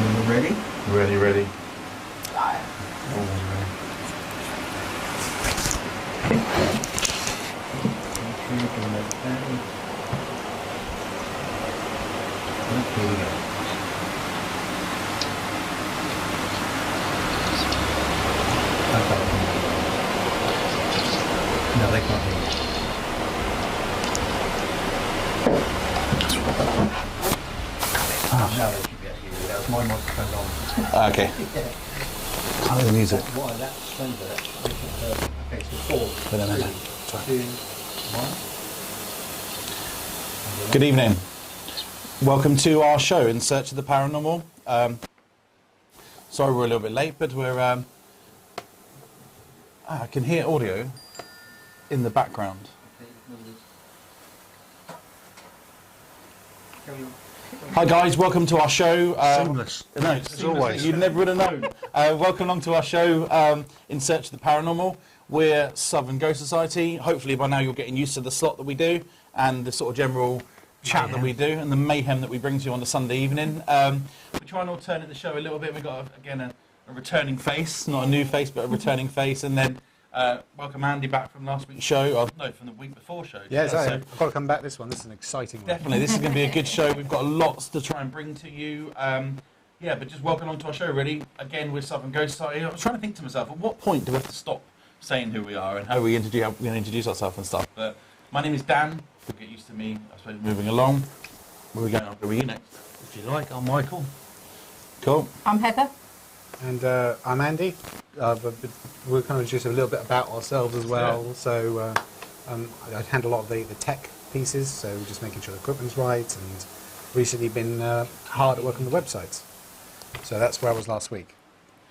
Ready? Ready. Live. Always ready. Here we go. No, they can't hear you. Now they should be able to hear you. That was my microphone on. Okay. Can't hear the music. Why that sender? Okay, so 4, Wait a minute. 3, 2, 1. Good evening. Welcome to our show, In Search of the Paranormal. Sorry we're a little bit late, but we're... I can hear audio in the background. Hi guys, welcome to our show. Seamless. No, as always. You never would have known. Welcome along to our show, In Search of the Paranormal. We're Southern Ghost Society. Hopefully by now you're getting used to the slot that we do and the sort of general chat that we do and the mayhem that we bring to you on the Sunday evening. We try and alternate the show a little bit. We've got, again, a returning face. Not a new face, but a returning face. And then welcome Andy back from last week's show. No, from the week before show. Yeah, so I've got to come back this one. This is an exciting one. definitely, this is going to be a good show. We've got lots to try and bring to you. Yeah, but just welcome along to our show, really. Again, we're Southern Ghost Society. I was trying to think to myself, at what point do we have to stop saying who we are and how we're going to introduce ourselves and stuff? But my name is Dan. You'll get used to me, I suppose, moving along. Where are we going after? Where are you next? If you like, I'm Michael. Cool. I'm Heather. And I'm Andy. We're kind of just a little bit about ourselves as well. Yeah. So I handle a lot of the tech pieces, so just making sure the equipment's right, and recently been hard at work on the websites. So that's where I was last week.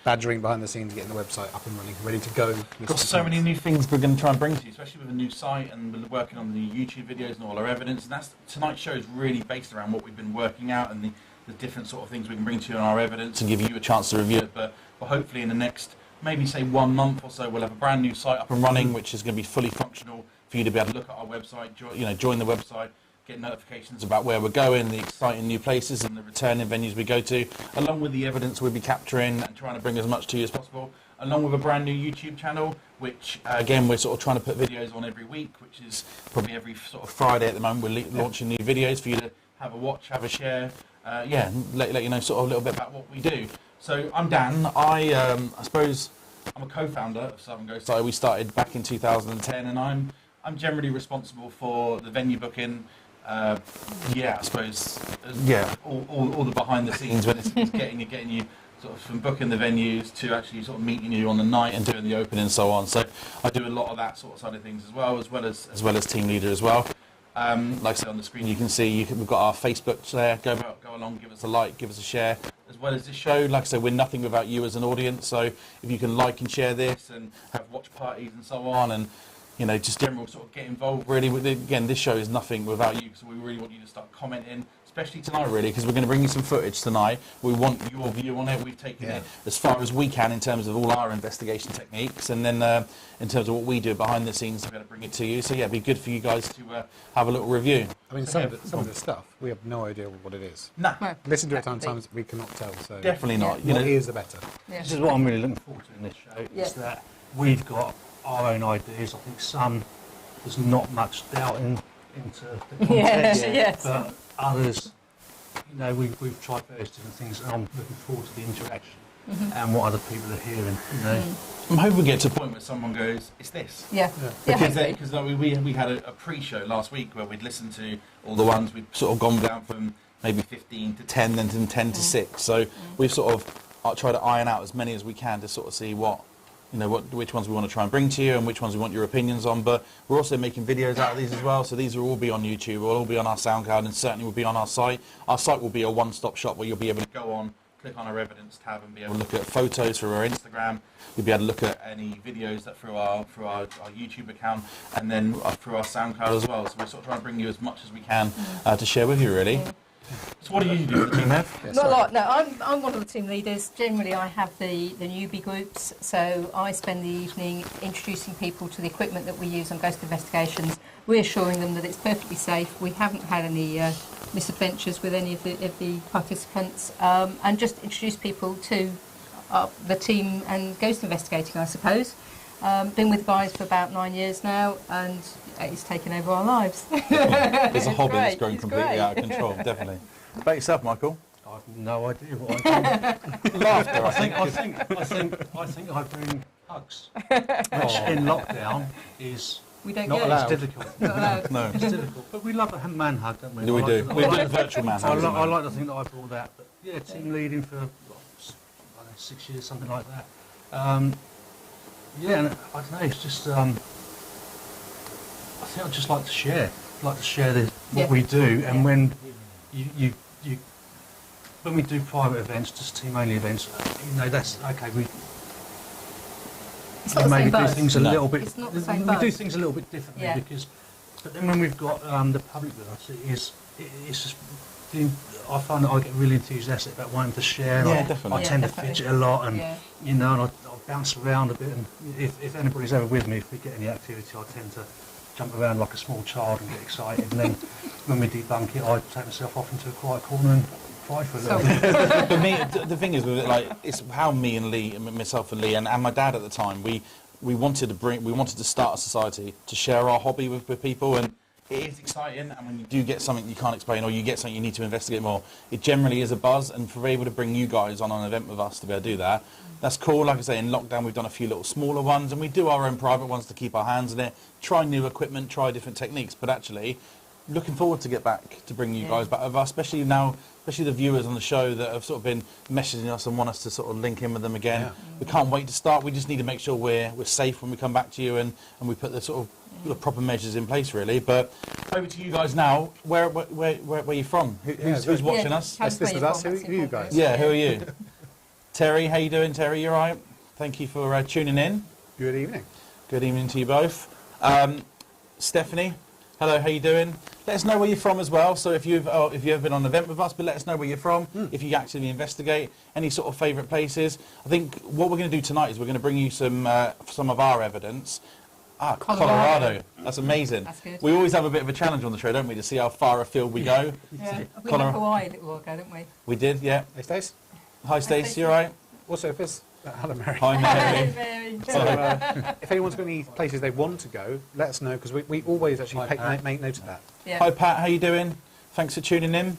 Badgering behind the scenes, getting the website up and running, ready to go. We've got so many new things we're going to try and bring to you, especially with a new site, and we're working on the YouTube videos and all our evidence. And tonight's show is really based around what we've been working out and the different sort of things we can bring to you in our evidence and give you a chance to review it. But hopefully in the next, maybe say 1 month or so, we'll have a brand new site up and running, which is going to be fully functional for you to be able to look at our website, join the website, get notifications about where we're going, the exciting new places and the returning venues we go to, along with the evidence we'll be capturing and trying to bring as much to you as possible, along with a brand new YouTube channel, which again we're sort of trying to put videos on every week, which is probably every sort of Friday at the moment. We're launching new videos for you to have a watch, have a share, let you know sort of a little bit about what we do. So I'm Dan. I suppose I'm a co-founder of Southern Ghost Society. We started back in 2010, and I'm generally responsible for the venue booking. I suppose all the behind the scenes when it's getting you sort of from booking the venues to actually sort of meeting you on the night and doing the opening and so on. So I do a lot of that sort of side of things as well as team leader as well. Like I said, on the screen you can see we've got our Facebook there. Go along, give us a like, give us a share, as well as this show. Like I said, we're nothing without you as an audience. So if you can like and share this and have watch parties and so on, and just general sort of get involved really. Again, this show is nothing without you, so we really want you to start commenting, especially tonight really, because we're going to bring you some footage tonight. We want your view on it. We've taken it as far as we can in terms of all our investigation techniques, and then in terms of what we do behind the scenes to be able to bring it to you. So yeah, it'd be good for you guys to have a little review. I mean, some of the stuff, we have no idea what it is. Nah. No, Listen to it sometimes, we cannot tell. So Definitely not. more ears the better. Yeah. This is what I'm really looking forward to in this show, Yeah. is that we've got our own ideas. I think there's not much doubt into the context, Yes. but others, we've tried various different things, and I'm looking forward to the interaction and what other people are hearing, I'm hoping we get to a point where someone goes, it's this. Yeah. Because we had a pre-show last week where we'd listened to all the ones. We'd sort of gone down from maybe 15 to 10, then from 10 to 6. So we've sort of tried to iron out as many as we can to sort of see which ones we want to try and bring to you and which ones we want your opinions on. But we're also making videos out of these as well. So these will all be on YouTube, will all be on our SoundCloud, and certainly will be on our site. Our site will be a one-stop shop where you'll be able to go on, click on our evidence tab and be able to look at photos through our Instagram. You'll be able to look at any videos that through our YouTube account, and then through our SoundCloud as well. So we're sort of trying to bring you as much as we can to share with you, really. So what do you do for the team, Ev? Not a lot, no. I'm one of the team leaders. Generally, I have the newbie groups, so I spend the evening introducing people to the equipment that we use on ghost investigations, reassuring them that it's perfectly safe. We haven't had any misadventures with any of the participants, and just introduce people to the team and ghost investigating, I suppose. Been with guys for about 9 years now, and it's taken over our lives. It's a hobby that's great, grown it's completely great. out of control, definitally. About yourself, Michael? I've no idea what I do. Laughter, I think I bring hugs, which in lockdown is We don't Not get allowed. it's difficult. Not allowed. No. It's difficult, but we love a man hug, don't we? Yeah, we I do. like- We're I doing like- virtual man I, hugs. I like to think that I brought that, but yeah, team leading for what, I don't know, 6 years, something like that. Yeah, and I don't know. It's just I think I just like to share. Like to share what Yeah. we do, and Yeah. when you when we do private events, just team only events, that's okay. We It's not the maybe same do buzz. things a No. little bit. It's not the same we do buzz. things a little bit differently Yeah. because. But then when we've got the public with us, it's just. I find that I get really enthusiastic about wanting to share. Yeah, I definitely. tend Yeah, to definitely. fidget a lot, and Yeah. and I bounce around a bit. And if anybody's ever with me, if we get any activity, I tend to jump around like a small child and get excited. And then when we debunk it, I take myself off into a quiet corner and cry for a little bit. For me, the thing is with it, like, it's how me and Lee, myself and Lee, and my dad at the time, we wanted to start a society to share our hobby with people, and it is exciting. And when you do get something you can't explain, or you get something you need to investigate more, it generally is a buzz. And for able to bring you guys on an event with us to be able to do that, that's cool. Like I say, in lockdown we've done a few little smaller ones, and we do our own private ones to keep our hands in it, try new equipment, try different techniques. But actually, looking forward to get back to bring you Yeah. guys back with us, especially now, especially the viewers on the show that have sort of been messaging us and want us to sort of link in with them again. Yeah. We can't wait to start. We just need to make sure we're safe when we come back to you, and we put the sort of the proper measures in place, really. But over to you guys now. Where are you from? Who's watching us? Tell This is where you're us. from, Who that's are you important. guys? Yeah, who are you? Terry, how you doing, Terry? You all right? Thank you for tuning in. Good evening. Good evening to you both. Stephanie, hello, how you doing? Let us know where you're from as well. So if you've ever been on an event with us, but let us know where you're from. If you actually investigate any sort of favourite places. I think what we're going to do tonight is we're going to bring you some of our evidence. Colorado. That's amazing. That's good. We always have a bit of a challenge on the show, don't we, to see how far afield we go. Yeah. We Connor- went Hawaii a little while ago, didn't we? We did, yeah. Hey, Stace. Hi, Stacey, you all right? Also, if there's hello, Mary. Hi, Mary. Very. So, if anyone's got any places they want to go, let us know, because we always actually make note of that. Yeah. Hi, Pat, how you doing? Thanks for tuning in.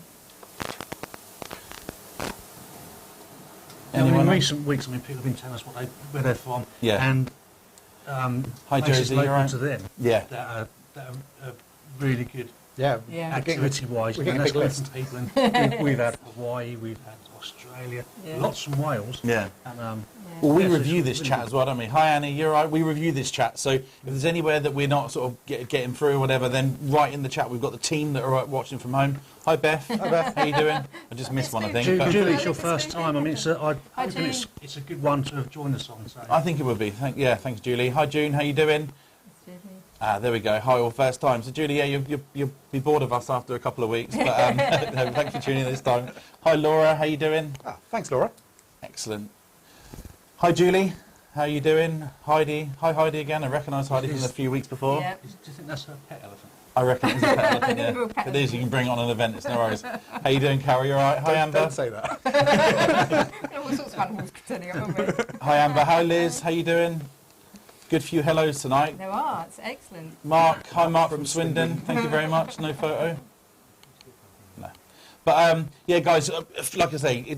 And in Anyone? recent weeks, people have been telling us where they're from, Yeah. and Hi, places Josie, you local all right? to them Yeah. that are really good Yeah. Yeah. activity-wise. we're getting And a that's big coming from people we've had Hawaii, we've had Australia, Yeah. lots from Wales. Yeah. And Well, we Yeah, so review it's this really chat good. as well, don't we? Hi, Annie, you're right. We review this chat. So if there's anywhere that we're not sort of getting through or whatever, then write in the chat. We've got the team that are watching from home. Hi, Beth. Hi, Beth. How you doing? I just missed one, I think. but Julie, it's your It's first good. time. I mean, it's Hi, it's a good one to have joined us on. So. I think it would be. Thanks, Julie. Hi, June. How you doing? There we go. Hi, all first time. So, Julie, yeah, you'll be bored of us after a couple of weeks, but no, thanks for tuning in this time. Hi, Laura. How you doing? Thanks, Laura. Excellent. Hi, Julie. How you doing? Heidi. Hi, Heidi again. I recognise Heidi from a few weeks before. Yeah. Do you think that's a pet elephant? I reckon it's a pet elephant, Real yeah. pet It is. You can bring it on an event. It's no worries. How you doing, Carrie? You all right? Hi, Amber. Don't say that. All sorts of animals turning up, haven't we? Hi, Amber. Hi, Liz. How you doing? Good few hellos tonight. There are. It's excellent. Mark. Hi, Mark from Swindon. Thank you very much. No photo. No. But yeah, guys. Like I say,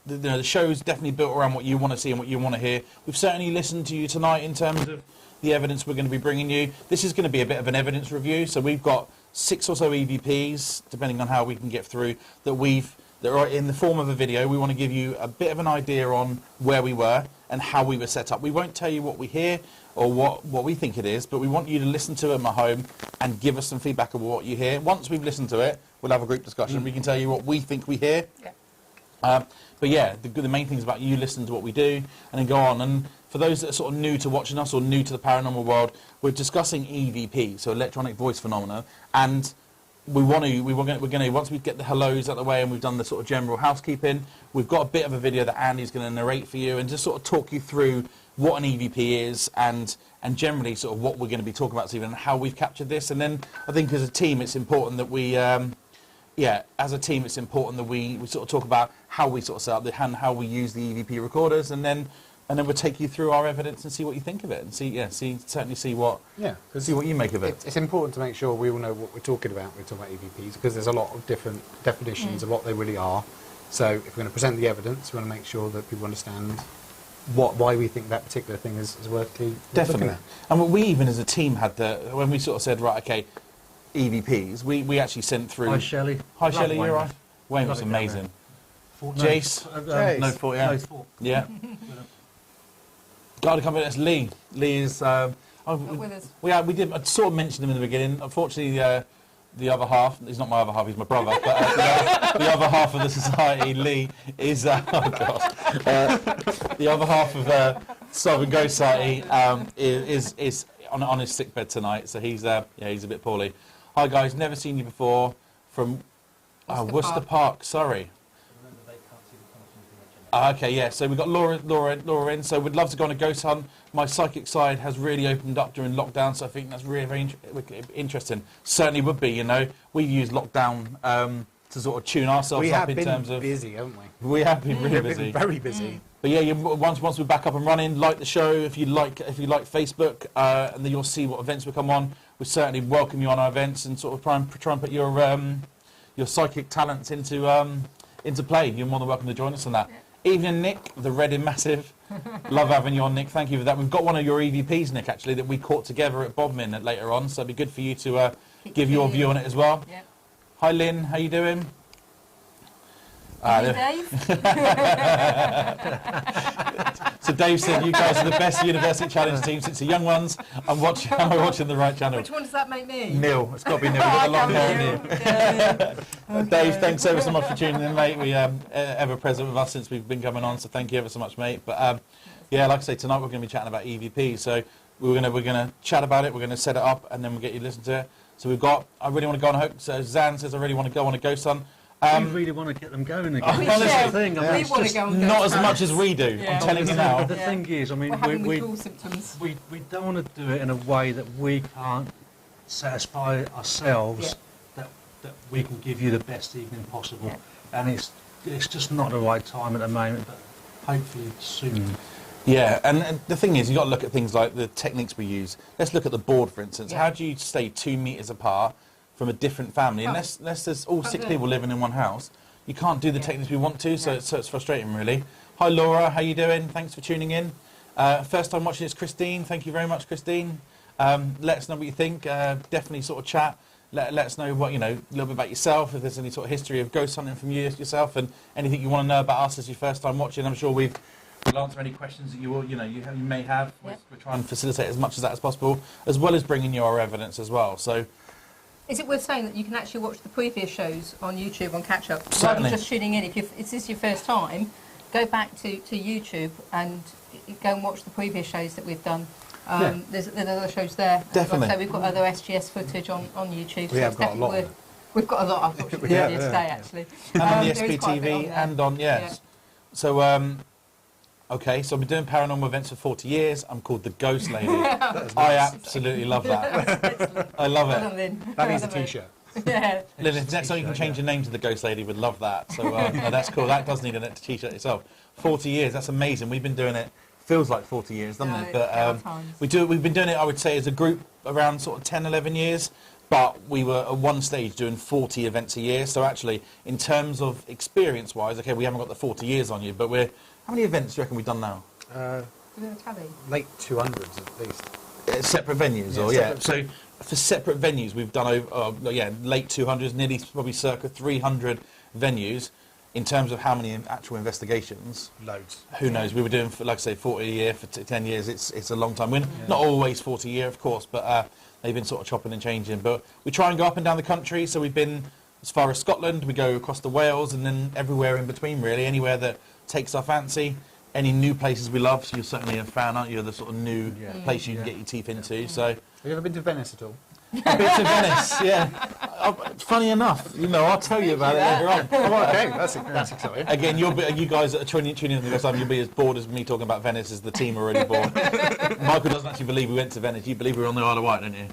the show's definitely built around what you want to see and what you want to hear. We've certainly listened to you tonight in terms of the evidence we're going to be bringing you. This is going to be a bit of an evidence review. So we've got 6 or so EVPs, depending on how we can get through, that are in the form of a video. We want to give you a bit of an idea on where we were and how we were set up. We won't tell you what we hear or what we think it is, but we want you to listen to it at home and give us some feedback of what you hear. Once we've listened to it, we'll have a group discussion. We can tell you what we think we hear. Yeah. But yeah, the main thing is about you listening to what we do and then go on. And for those that are sort of new to watching us or new to the paranormal world, we're discussing EVP, so electronic voice phenomena. And we're going to once we get the hellos out of the way and we've done the sort of general housekeeping, we've got a bit of a video that Andy's going to narrate for you and just sort of talk you through what an EVP is and generally sort of what we're going to be talking about, Stephen, and how we've captured this. And then I think as a team, it's important that we, as a team, it's important that we sort of talk about how we sort of set up and how we use the EVP recorders, and then we'll take you through our evidence and see what you think of it, and see what you make of it. It's important to make sure we all know what we're talking about when we're talking about EVPs, because there's a lot of different definitions of what they really are. So if we're going to present the evidence, we want to make sure that people understand why we think that particular thing is worth looking Definitely. at. And we even as a team had when we sort of said, right, okay, EVPs, we actually sent through... Hi, Shelley. Hi, Shelley, you're right. Wayne was Love it down amazing. Jace. Jace. No, Fort, yeah. No, Fort. Yeah. Got to come with us, Lee. Lee is... with us. we did. I sort of mentioned him in the beginning. Unfortunately, the other half, he's not my other half, he's my brother, but the other half of the society, Lee, is... oh, God. The other half of Southern Ghost Society is on his sickbed tonight, so he's a bit poorly. Hi, guys, never seen you before from Worcester Park, sorry. Okay, yeah, so we've got Laura in, so we'd love to go on a ghost hunt. My psychic side has really opened up during lockdown, so I think that's really very interesting. Certainly would be, you know. We've used lockdown to sort of tune ourselves up in terms of... We have been busy, haven't we? We have been really busy. We've been very busy. But yeah, once we're back up and running, like the show, if you like Facebook, and then you'll see what events we come on. We certainly welcome you on our events and sort of try and put your psychic talents into play. You're more than welcome to join us on that. Evening, Nick, the Reading Massive. Love having you on, Nick. Thank you for that. We've got one of your EVPs, Nick, actually, that we caught together at Bodmin later on, so it'd be good for you to give your view on it as well. Yep. Hi, Lynn. How you doing? Dave. So Dave said, you guys are the best University Challenge team since the young ones. I'm watching the right channel. Which one does that make me? Neil. It's got to be Neil. We've got the long hair in here. Dave, thanks ever so much for tuning in, mate. We ever present with us since we've been coming on, so thank you ever so much, mate. But yeah, like I say, tonight we're going to be chatting about EVP. So we're going to chat about it. We're going to set it up, and then we'll get you to listen to it. So we've got. I really want to go on a hook. So Zan says I really want to go on a ghost hunt. We really want to get them going again. Honestly, the thing. I mean, We it's want to just go and go not to as much as we do. Yeah. I'm telling you now. The thing is, I mean, We're having we withdrawal symptoms. don't want to do it in a way that we can't satisfy ourselves that we can give you the best evening possible. Yeah. And it's just not the right time at the moment, but hopefully soon. Yeah, and the thing is, you've got to look at things like the techniques we use. Let's look at the board, for instance. Yeah. How do you stay 2 meters apart from a different family? Unless there's all 6 people living in one house, you can't do the techniques we want to, so it's frustrating, really. Hi, Laura. How you doing? Thanks for tuning in. First time watching is Christine. Thank you very much, Christine. Let us know what you think. Definitely sort of chat. Let us know what, a little bit about yourself, if there's any sort of history of ghost hunting from yourself, and anything you want to know about us as your first time watching. I'm sure we'll answer any questions that you may have. Yep. We're trying to facilitate as much of that as possible, as well as bringing you our evidence as well. So, Is it worth saying that you can actually watch the previous shows on YouTube on catch up rather Certainly. than just tuning in? If this is your first time, go back to YouTube and go and watch the previous shows that we've done. There's other shows there. Definitely. So we've got other SGS footage on YouTube. We so have it's got a definitely lot. worth- We've got a lot. I've watched it Yeah, earlier yeah. today, actually. and on the there is quite a bit on SPTV there. and on, yes. Yeah. So, okay, so I've been doing paranormal events for 40 years. I'm called the Ghost Lady. I absolutely love that. I love Well it. done, Lynn. That needs a Well done, T-shirt. Yeah. Lynn, next time you can change your name to the Ghost Lady, would love that. So no, that's cool. That does need a T-shirt itself. 40 years, that's amazing. We've been doing it. Feels like 40 years, doesn't No, it? But yeah, times. we've been doing it, I would say, as a group around sort of 10, 11 years. But we were at one stage doing 40 events a year. So actually, in terms of experience-wise, okay, we haven't got the 40 years on you, but how many events do you reckon we've done now? Is it a tabby? Late 200s at least. Separate venues, So for separate venues, we've done late 200s, nearly probably circa 300 venues. In terms of how many actual investigations, Loads. who knows? We were doing, like I say, 40 a year for 10 years. It's a long time. We're not always 40 a year, of course, but they've been sort of chopping and changing. But we try and go up and down the country. So we've been as far as Scotland. We go across to Wales, and then everywhere in between, really. Anywhere that takes our fancy. Any new places we love. So you're certainly a fan, aren't you? The sort of new place you can get your teeth into. So Have you ever been to Venice at all? Bits of Venice, yeah. Funny enough, I'll tell you about it later on. Oh, okay, that's exciting. Again, you guys that are tuning in the first time, you'll be as bored as me talking about Venice as the team are already bored. Michael doesn't actually believe we went to Venice. You believe we were on the Isle of Wight, don't you?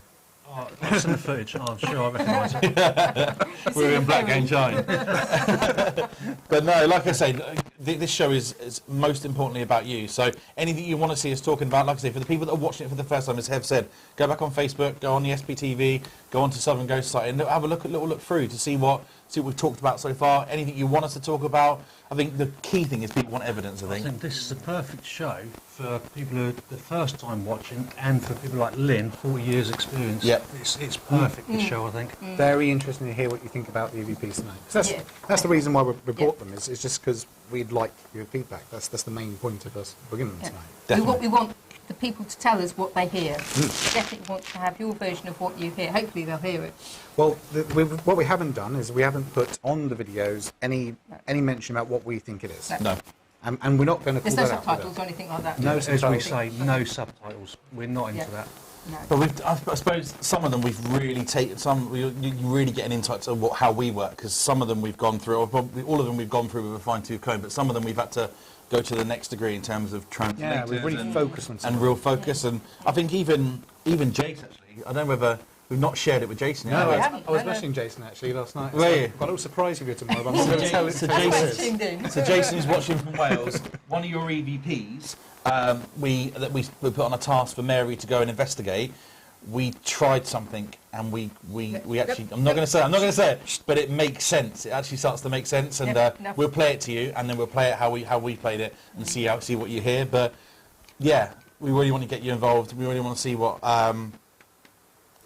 Oh, I've seen the footage. I'm sure I recognise it. We were in black and shine. But no, like I say, this show is most importantly about you. So anything you want to see us talking about, like I say, for the people that are watching it for the first time, as Hev said, go back on Facebook, go on the SPTV, go on to Southern Ghost site, and have a little look through to see what we've talked about so far. Anything you want us to talk about. I think the key thing is people want evidence. I think this is the perfect show for people who are the first time watching, and for people like Lynn, 40 years experience. Yep. It's perfect, this show, I think. Very interesting to hear what you think about the EVPs tonight. 'Cause that's the reason why we brought them, is just because we'd like your feedback. That's the main point of us bringing them tonight. We want the people to tell us what they hear. Definitely want to have your version of what you hear. Hopefully they'll hear it. Well, what we haven't done is we haven't put on the videos any mention about what we think it is. No. And we're not going to call There's no that out. subtitles or anything like that. No As we subtitles. say, no subtitles. We're not into Yeah. that. No. But I suppose some of them we've really taken, you really get an insight to how we work, because some of them we've gone through, or probably all of them we've gone through with a fine-tooth comb, but some of them we've had to go to the next degree in terms of translating. Yeah, we've really focused on some and of real them. focus, and I think even Jace actually, I don't know whether we've not shared it with Jason yet. No, we I haven't. was No, no. messaging Jason actually last night. Were you? I've got a little surprise for you tomorrow, but I'm not going to tell it. So till Jason- it is. Tuned in. So Jason is watching from Wales. One of your EVPs we put on a task for Mary to go and investigate. We tried something, and we actually, I'm not going to say it, but it makes sense. It actually starts to make sense, and No. we'll play it to you, and then we'll play it how we played it, and see what you hear. But yeah, we really want to get you involved. We really want to see what.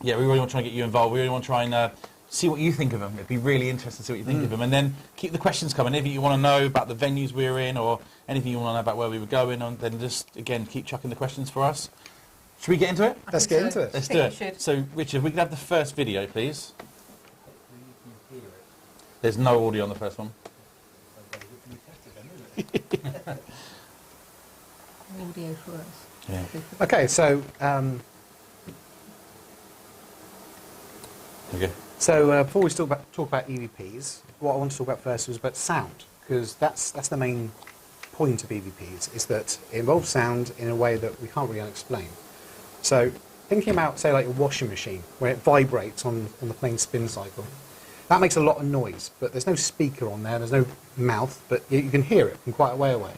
We really want to try and get you involved. We really want to try and see what you think of them. It'd be really interesting to see what you think of them, and then keep the questions coming. Anything you want to know about the venues we're in, or anything you want to know about where we were going, and then just again keep chucking the questions for us. Should we get into it? Let's get into it. Let's think do we it. should. So, Richard, we can have the first video, please. There's no audio on the first one. Audio for us. Yeah. Okay, so Okay. before we talk about EVPs, what I want to talk about first was about sound, because that's the main point of EVPs, is that it involves sound in a way that we can't really explain. So thinking about, say, like a washing machine, where it vibrates on the plain spin cycle, that makes a lot of noise, but there's no speaker on there, there's no mouth, but you can hear it from quite a way away.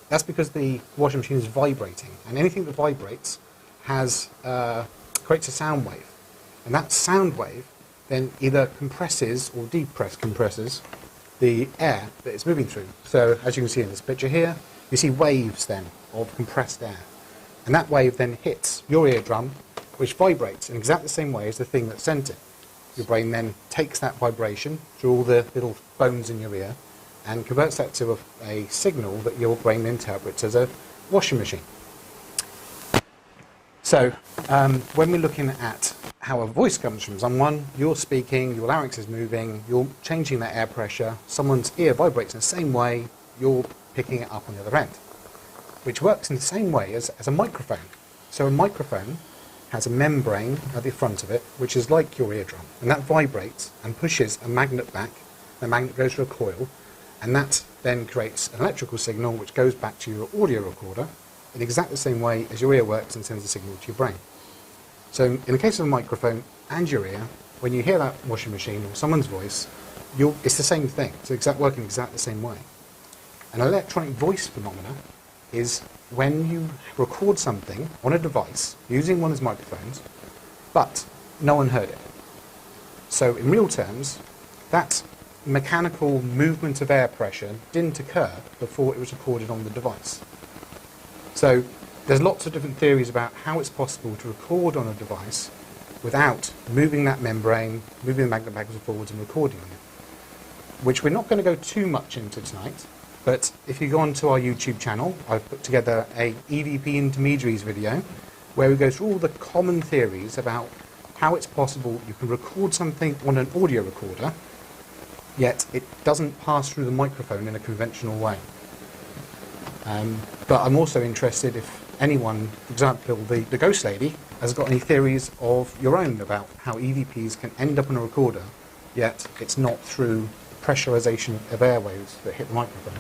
That's because the washing machine is vibrating, and anything that vibrates creates a sound wave. And that sound wave then either compresses or compresses the air that it's moving through. So as you can see in this picture here, you see waves then of compressed air. And that wave then hits your eardrum, which vibrates in exactly the same way as the thing that sent it. Your brain then takes that vibration through all the little bones in your ear and converts that to a signal that your brain interprets as a washing machine. So when we're looking at how a voice comes from someone, you're speaking, your larynx is moving, you're changing that air pressure, someone's ear vibrates in the same way, you're picking it up on the other end, which works in the same way as a microphone. So a microphone has a membrane at the front of it, which is like your eardrum, and that vibrates and pushes a magnet back. The magnet goes through a coil, and that then creates an electrical signal which goes back to your audio recorder in exactly the same way as your ear works and sends a signal to your brain. So in the case of a microphone and your ear, when you hear that washing machine or someone's voice, it's the same thing. It's working exactly the same way. An electronic voice phenomena is when you record something on a device using one of those microphones, but no one heard it. So in real terms, that mechanical movement of air pressure didn't occur before it was recorded on the device. So there's lots of different theories about how it's possible to record on a device without moving that membrane, moving the magnet backwards and forwards and recording on it, which we're not going to go too much into tonight. But if you go onto our YouTube channel, I've put together a EVP intermediaries video where we go through all the common theories about how it's possible you can record something on an audio recorder, yet it doesn't pass through the microphone in a conventional way. But I'm also interested if anyone, for example, the ghost lady, has got any theories of your own about how EVPs can end up on a recorder, yet it's not through pressurization of airwaves that hit the microphone?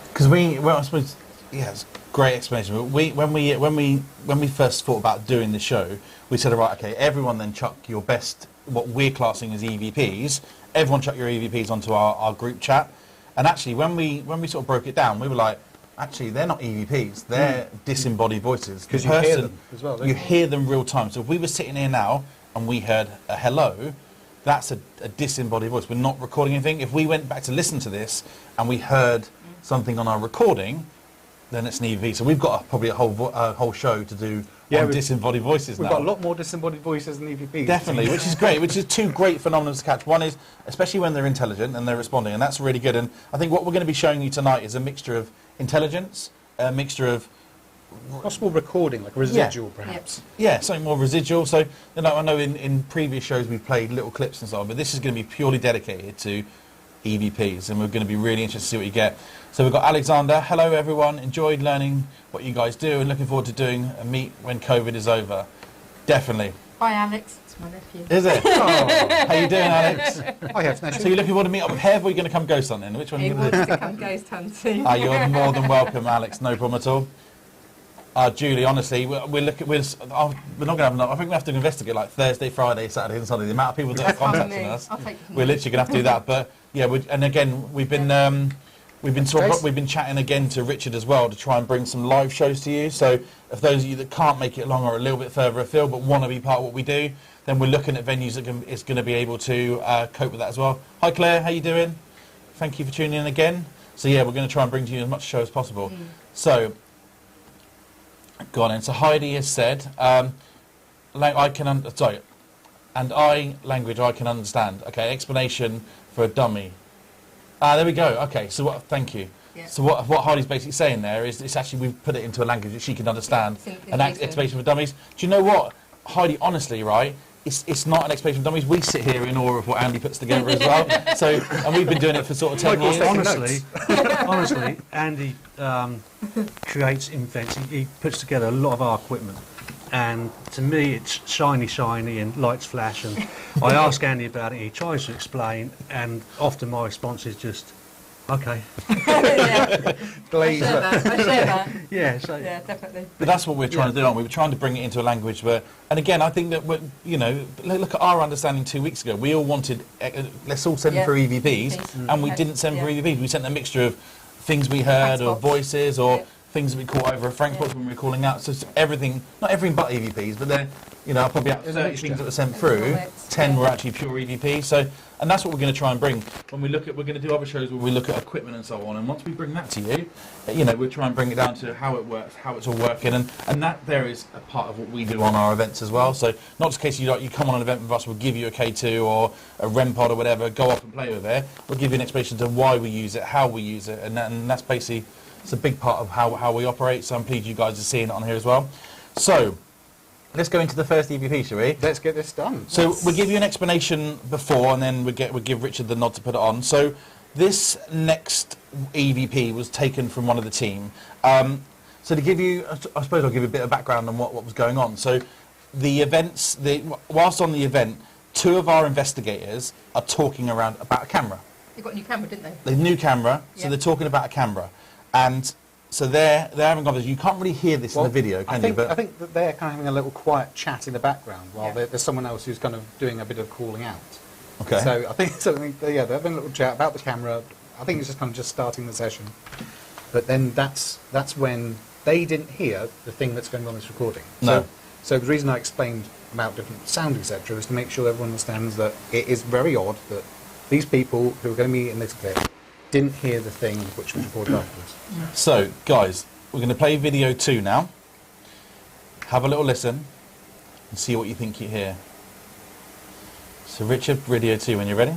Because I suppose, yeah, it's a great explanation. But when we first thought about doing the show, we said, right, okay, everyone then chuck your best, what we're classing as EVPs. Everyone chuck your EVPs onto our group chat. And actually, when we sort of broke it down, we were like, actually, they're not EVPs. They're disembodied voices. Because you hear them as well, don't You you? hear them real time. So if we were sitting here now and we heard a hello, that's a disembodied voice. We're not recording anything. If we went back to listen to this and we heard something on our recording, then it's an EVP. So we've got probably a whole show to do on disembodied voices We've now. got a lot more disembodied voices than EVPs. Definitely, which is great, which is two great phenomena to catch. One is, especially when they're intelligent and they're responding, and that's really good. And I think what we're going to be showing you tonight is a mixture of intelligence, a mixture of... Possible recording, like a residual perhaps. Yeah, something more residual. So, I know in previous shows we've played little clips and so on, but this is going to be purely dedicated to EVPs, and we're going to be really interested to see what you get. So we've got Alexander. Hello, everyone. Enjoyed learning what you guys do and looking forward to doing a meet when COVID is over. Definitely. Hi, Alex. It's my nephew. Is it? Oh, how you doing, Alex? I have no. So you're looking forward to meet up with Hev, or are you going to come ghost hunting? Which one are He you going to wants do? to come ghost hunting. You're more than welcome, Alex. No problem at all. Julie, honestly, we're not going to have enough. I think we have to investigate like Thursday, Friday, Saturday, and Sunday. The amount of people that are That's fine with contacting me. us, I'll take we're literally going to have to do that. But yeah, and again, we've been chatting again to Richard as well to try and bring some live shows to you. So if those of you that can't make it along or a little bit further afield but want to be part of what we do, then we're looking at venues that is going to be able to cope with that as well. Hi Claire, how you doing? Thank you for tuning in again. So yeah, we're going to try and bring to you as much show as possible. So. Go on in. So Heidi has said, language I can understand. Okay, explanation for a dummy. There we go. Okay, so thank you. Yeah. So what Heidi's basically saying there is it's actually we've put it into a language that she can understand. An explanation for dummies. Do you know what, Heidi? Honestly, right? It's not an explanation for dummies. We sit here in awe of what Andy puts together as well. So, and we've been doing it for sort of 10 years. Honestly, Andy creates, invents, he puts together a lot of our equipment. And to me, it's shiny, and lights flash. And I ask Andy about it, he tries to explain, and often my response is just, okay. Yeah. Glaze. I share that. Yeah, so Yeah, definitely. But that's what we're trying to do, aren't we? We're trying to bring it into a language where, and again, I think that, look at our understanding 2 weeks ago. We all wanted, let's all send for EVPs, and we didn't send for EVPs. We sent a mixture of things we heard, or voices, or things that we caught over at Frank's Box when we were calling out. So it's everything, not everything but EVPs, but then, probably out of 30 things that were sent through, 10 were actually pure EVPs. So, and that's what we're going to try and bring. When we look at, we're going to do other shows where we look at equipment and so on, and once we bring that to you, we'll try and bring it down to how it works, how it's all working, and that there is a part of what we do on our events as well. So not just in case you come on an event with us, we'll give you a K2 or a REM pod or whatever, go off and play with it. We'll give you an explanation to why we use it, how we use it, and that's basically, it's a big part of how we operate, so I'm pleased you guys are seeing it on here as well. So, let's go into the first EVP, shall we? Let's get this done. So we'll give you an explanation before, and then we'll give Richard the nod to put it on. So this next EVP was taken from one of the team. So to give you, I suppose I'll give you a bit of background on what was going on. So the events, whilst on the event, 2 of our investigators are talking around about a camera. They got a new camera, didn't they? The new camera, so Yeah. they're talking about a camera. And so they're having conversations. You can't really hear this in the video, can you? But I think that they're kind of having a little quiet chat in the background while there's someone else who's kind of doing a bit of calling out. okay. So I think they're having a little chat about the camera. I think it's just kind of just starting the session. But then that's when they didn't hear the thing that's going on in this recording. No. So the reason I explained about different sound, etc., is to make sure everyone understands that it is very odd that these people who are going to be in this clip didn't hear the thing which was recorded afterwards. So, guys, we're going to play video 2 now. Have a little listen and see what you think you hear. So, Richard, video 2, when you're ready.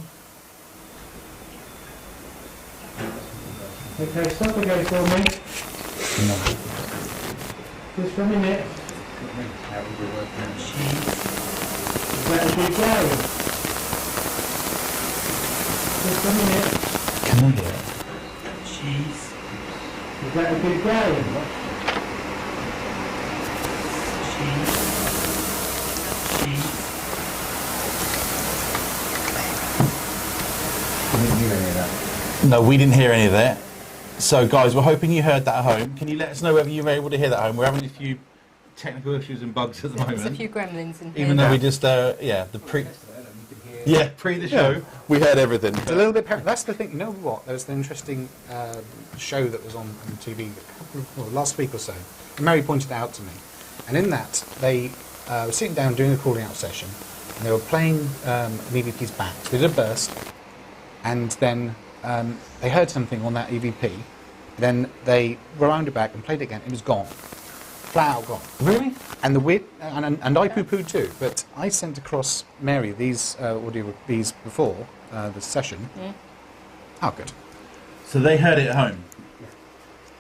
Okay, stop again for me. Just a minute. Better be going. Just a minute. Can I hear it? You better be going. No, we didn't hear any of that. So, guys, we're hoping you heard that at home. Can you let us know whether you were able to hear that at home? We're having a few technical issues and bugs at the There's a moment. few gremlins in here. Even though we just, pre the show, we heard everything. It's a little bit. That's the thing. You know what? There was an interesting show that was on TV last week or so. And Mary pointed it out to me, and in that they were sitting down doing a calling out session, and they were playing an EVP's back. They did a burst, and then they heard something on that EVP. Then they rewound it back and played it again. It was gone, flat out gone. Really? And the weird, and I poo-pooed too, but I sent across Mary these these before the session. Oh, good. So they heard it at home.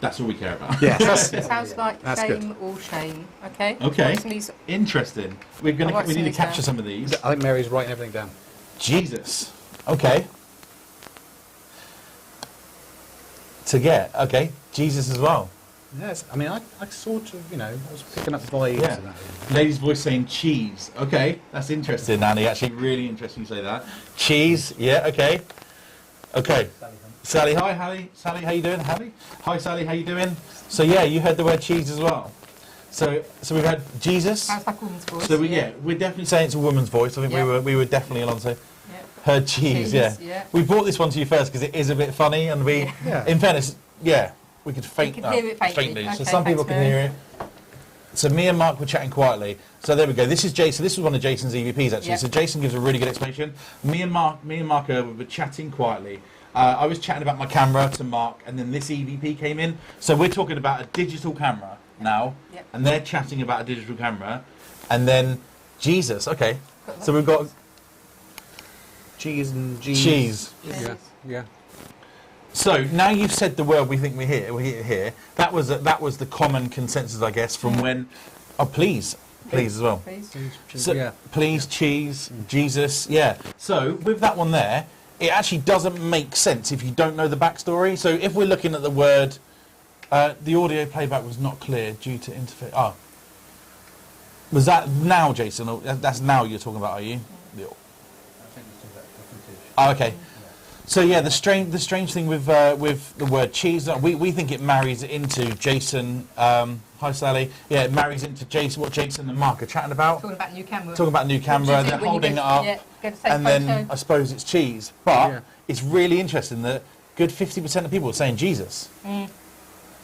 That's all we care about. Yeah, It sounds like That's shame or shame. Okay. Okay. Rosalie's- Interesting. We need to capture some of these. I think Mary's writing everything down. Jesus. Okay. Okay. Jesus as well. Yes, I mean, I sort of, I was picking up vibes Yeah. of that. Lady's voice saying cheese. Okay, that's interesting, Annie. Actually, really interesting you say that. Cheese. Yeah. Okay. Okay. Sally, hi, Hallie. Sally, how you doing? Hallie. Hi, Sally, how you doing? So yeah, you heard the word cheese as well. So we've had Jesus. Sounds like a woman's voice. So we're definitely saying it's a woman's voice. I think Yeah. we were definitely along to say. Yeah. Heard cheese. Yeah. We brought this one to you first because it is a bit funny, and Yeah. in fairness, we could faint. You can hear it faintly. So Okay, some people thanks, can hear it. So me and Mark were chatting quietly. So there we go. This is Jason. This was one of Jason's EVPs actually. Yeah. So Jason gives a really good explanation. Me and Mark were chatting quietly. I was chatting about my camera to Mark, and then this EVP came in. So we're talking about a digital camera now, Yep. and they're chatting about a digital camera, and then Jesus. Okay. So we've got Cheese and cheese. cheese. Yeah. So now you've said the word we think we hear here. That was the common consensus, I guess, from when. Oh, please as well. Please. So, please, cheese, Jesus, yeah. So with that one there, it actually doesn't make sense if you don't know the backstory. So if we're looking at the word, the audio playback was not clear due to interface. Oh, was that now, Jason? Or that's now you're talking about, are you? Oh, okay. So yeah, the strange thing with the word cheese, we think it marries into Jason. Hi Sally. Yeah, it marries into Jason. What Jason and Mark are chatting about. Talking about new camera. Talking about new camera. They're holding it up, go to take and a then photo. I suppose it's cheese. But it's really interesting that good 50% of people are saying Jesus.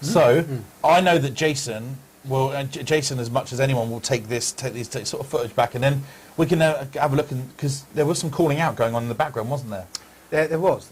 So I know that Jason will, Jason as much as anyone will take these sort of footage back, and then we can have a look, because there was some calling out going on in the background, wasn't there? There was.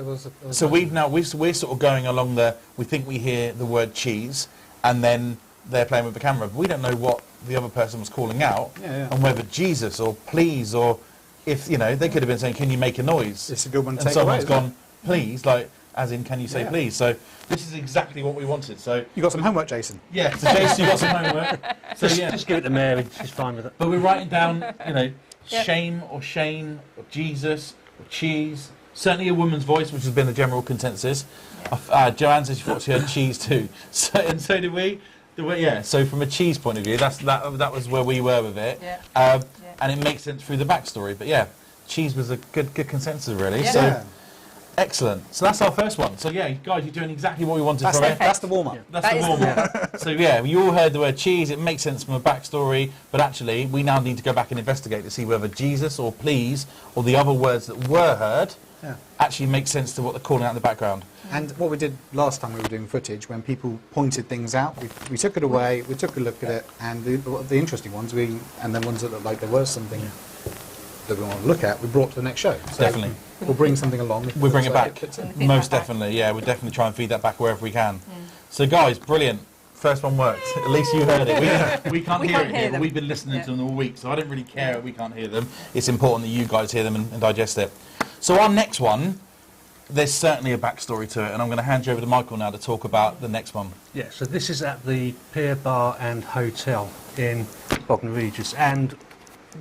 So we're sort of going along we think we hear the word cheese, and then they're playing with the camera. But we don't know what the other person was calling out, and whether Jesus or please, or if, they could have been saying, can you make a noise? It's a good one to And take someone's away, isn't gone, please, like, as in, can you say please? So this is exactly what we wanted. So You got some homework, Jason. yeah, so Jason, you got some homework. So yeah, Just give it to Mary, she's fine with it. but we're writing down, shame or Shane or Jesus or cheese. Certainly a woman's voice, which has been the general consensus. Joanne says she thought she heard cheese too. So did we. So from a cheese point of view, that was where we were with it. Yeah. And it makes sense through the backstory. But yeah, cheese was a good consensus really. Yeah. So excellent. So that's our first one. So yeah, guys, you're doing exactly what we wanted from it. That's the warm-up. That's That the is warm up. So yeah, you all heard the word cheese. It makes sense from a backstory, but actually we now need to go back and investigate to see whether Jesus or please or the other words that were heard actually make sense to what they're calling out in the background. And what we did last time we were doing footage, when people pointed things out, we took it away, we took a look at it, and the interesting ones, and the ones that looked like there was something that we want to look at, we brought to the next show. So Definitely. We'll bring something along. We'll bring it back. fits in. Feed Most that back. definitely, yeah. We'll definitely try and feed that back wherever we can. So guys, brilliant. First one worked. At least you heard it. We can't hear it here, but them. we've been listening Yeah. to them all week, so I don't really care if we can't hear them. It's important that you guys hear them and digest it. So our next one, there's certainly a backstory to it, and I'm going to hand you over to Michael now to talk about the next one. Yeah, so this is at the Pier Bar and Hotel in Bognor Regis, and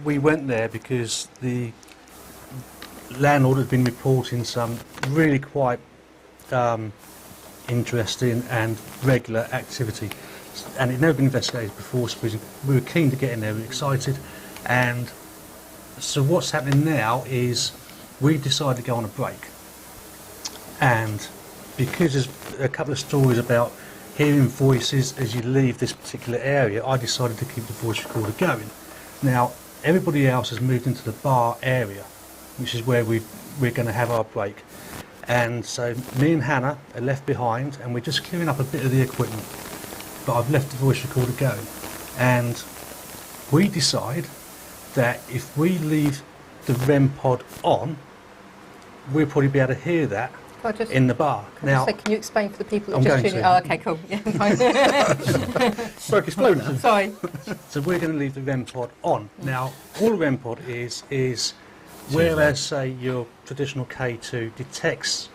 we went there because the landlord had been reporting some really quite interesting and regular activity, and it had never been investigated before, so we were keen to get in there, we were excited. And so what's happening now is we decided to go on a break, and because there's a couple of stories about hearing voices as you leave this particular area, I decided to keep the voice recorder going. Now, everybody else has moved into the bar area, which is where we're going to have our break. And so me and Hannah are left behind, and we're just clearing up a bit of the equipment. But I've left the voice recorder going. And we decide that if we leave the REM pod on, we'll probably be able to hear that in the bar. Now, can you explain for the people I'm that just going tuning to. in? Oh, okay, cool. Yeah, fine. Broke his flow now. Sorry. So we're going to leave the REM pod on. Now, all a REM pod is whereas, say, your traditional K2 detects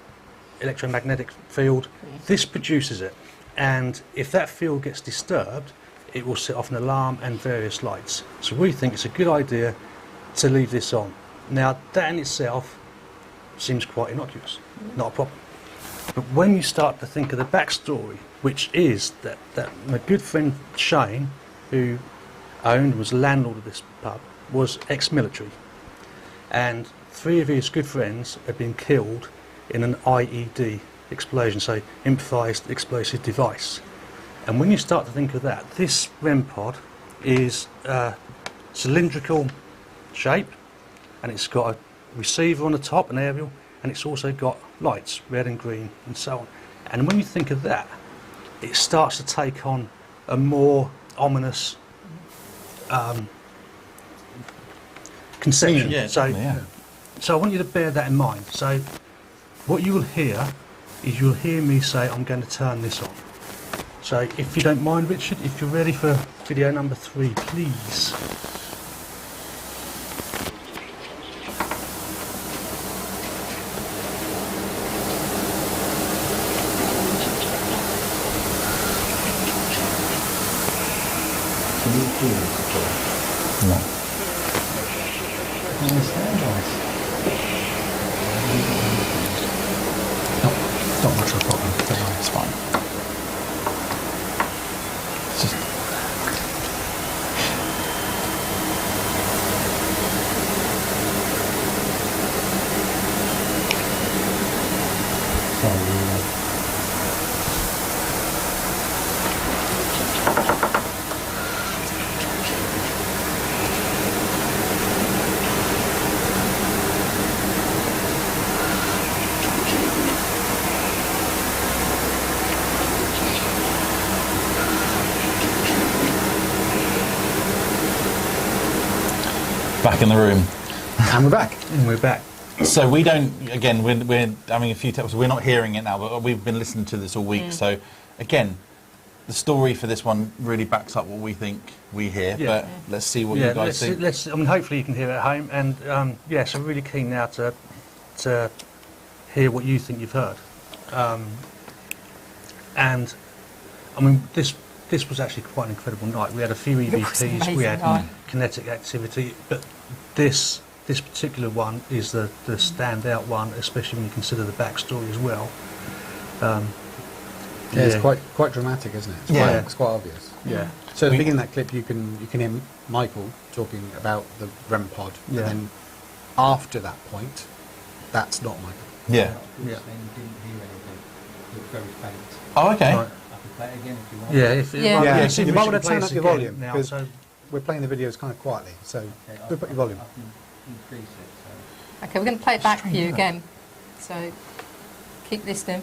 electromagnetic field, this produces it. And if that field gets disturbed, it will set off an alarm and various lights. So we think it's a good idea to leave this on. Now, that in itself seems quite innocuous, not a problem. But when you start to think of the backstory, which is that my good friend Shane, who was landlord of this pub, was ex-military. And 3 of his good friends had been killed in an IED explosion, so improvised explosive device. And when you start to think of that, this REM pod is cylindrical shape, and it's got a receiver on the top, an aerial, and it's also got lights, red and green, and so on. And when you think of that, it starts to take on a more ominous conception. Yeah, yeah. So I want you to bear that in mind. So what you will hear is you'll hear me say, I'm going to turn this on. So if you don't mind, Richard, if you're ready for video number 3, please. Can you hear this at all? No. I understand this. Not much of a problem. Don't worry. It's fine. It's just... Back in the room. And we're back. And we're back. So we don't, again, we're having a few taps, we're not hearing it now, but we've been listening to this all week. So, again, the story for this one really backs up what we think we hear, but let's see what you guys think. I mean, hopefully you can hear it at home, and yes, I'm really keen now to hear what you think you've heard. And I mean, this was actually quite an incredible night. We had a few EVPs, we had kinetic activity, but this particular one is the standout one, especially when you consider the backstory as well. Yeah, it's quite dramatic, isn't it? It's quite obvious. Yeah. So at the beginning of that clip, you can hear Michael talking about the REM pod, Yeah. and then after that point, that's not Michael. Yeah. Then didn't hear anything. It was very faint. Oh, okay. Right. I can play it again if you want. Yeah, see if you we might can want to play turn this up your again volume, now. because So we're playing the videos kind of quietly, so Okay, we'll put your volume. I can increase it. So. Okay, we're going to play it back for you again. So keep listening.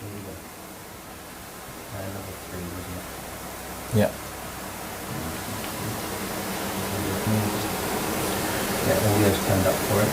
Here we go. Number 3, wasn't it? Yeah. Yeah, audio's turned up for it.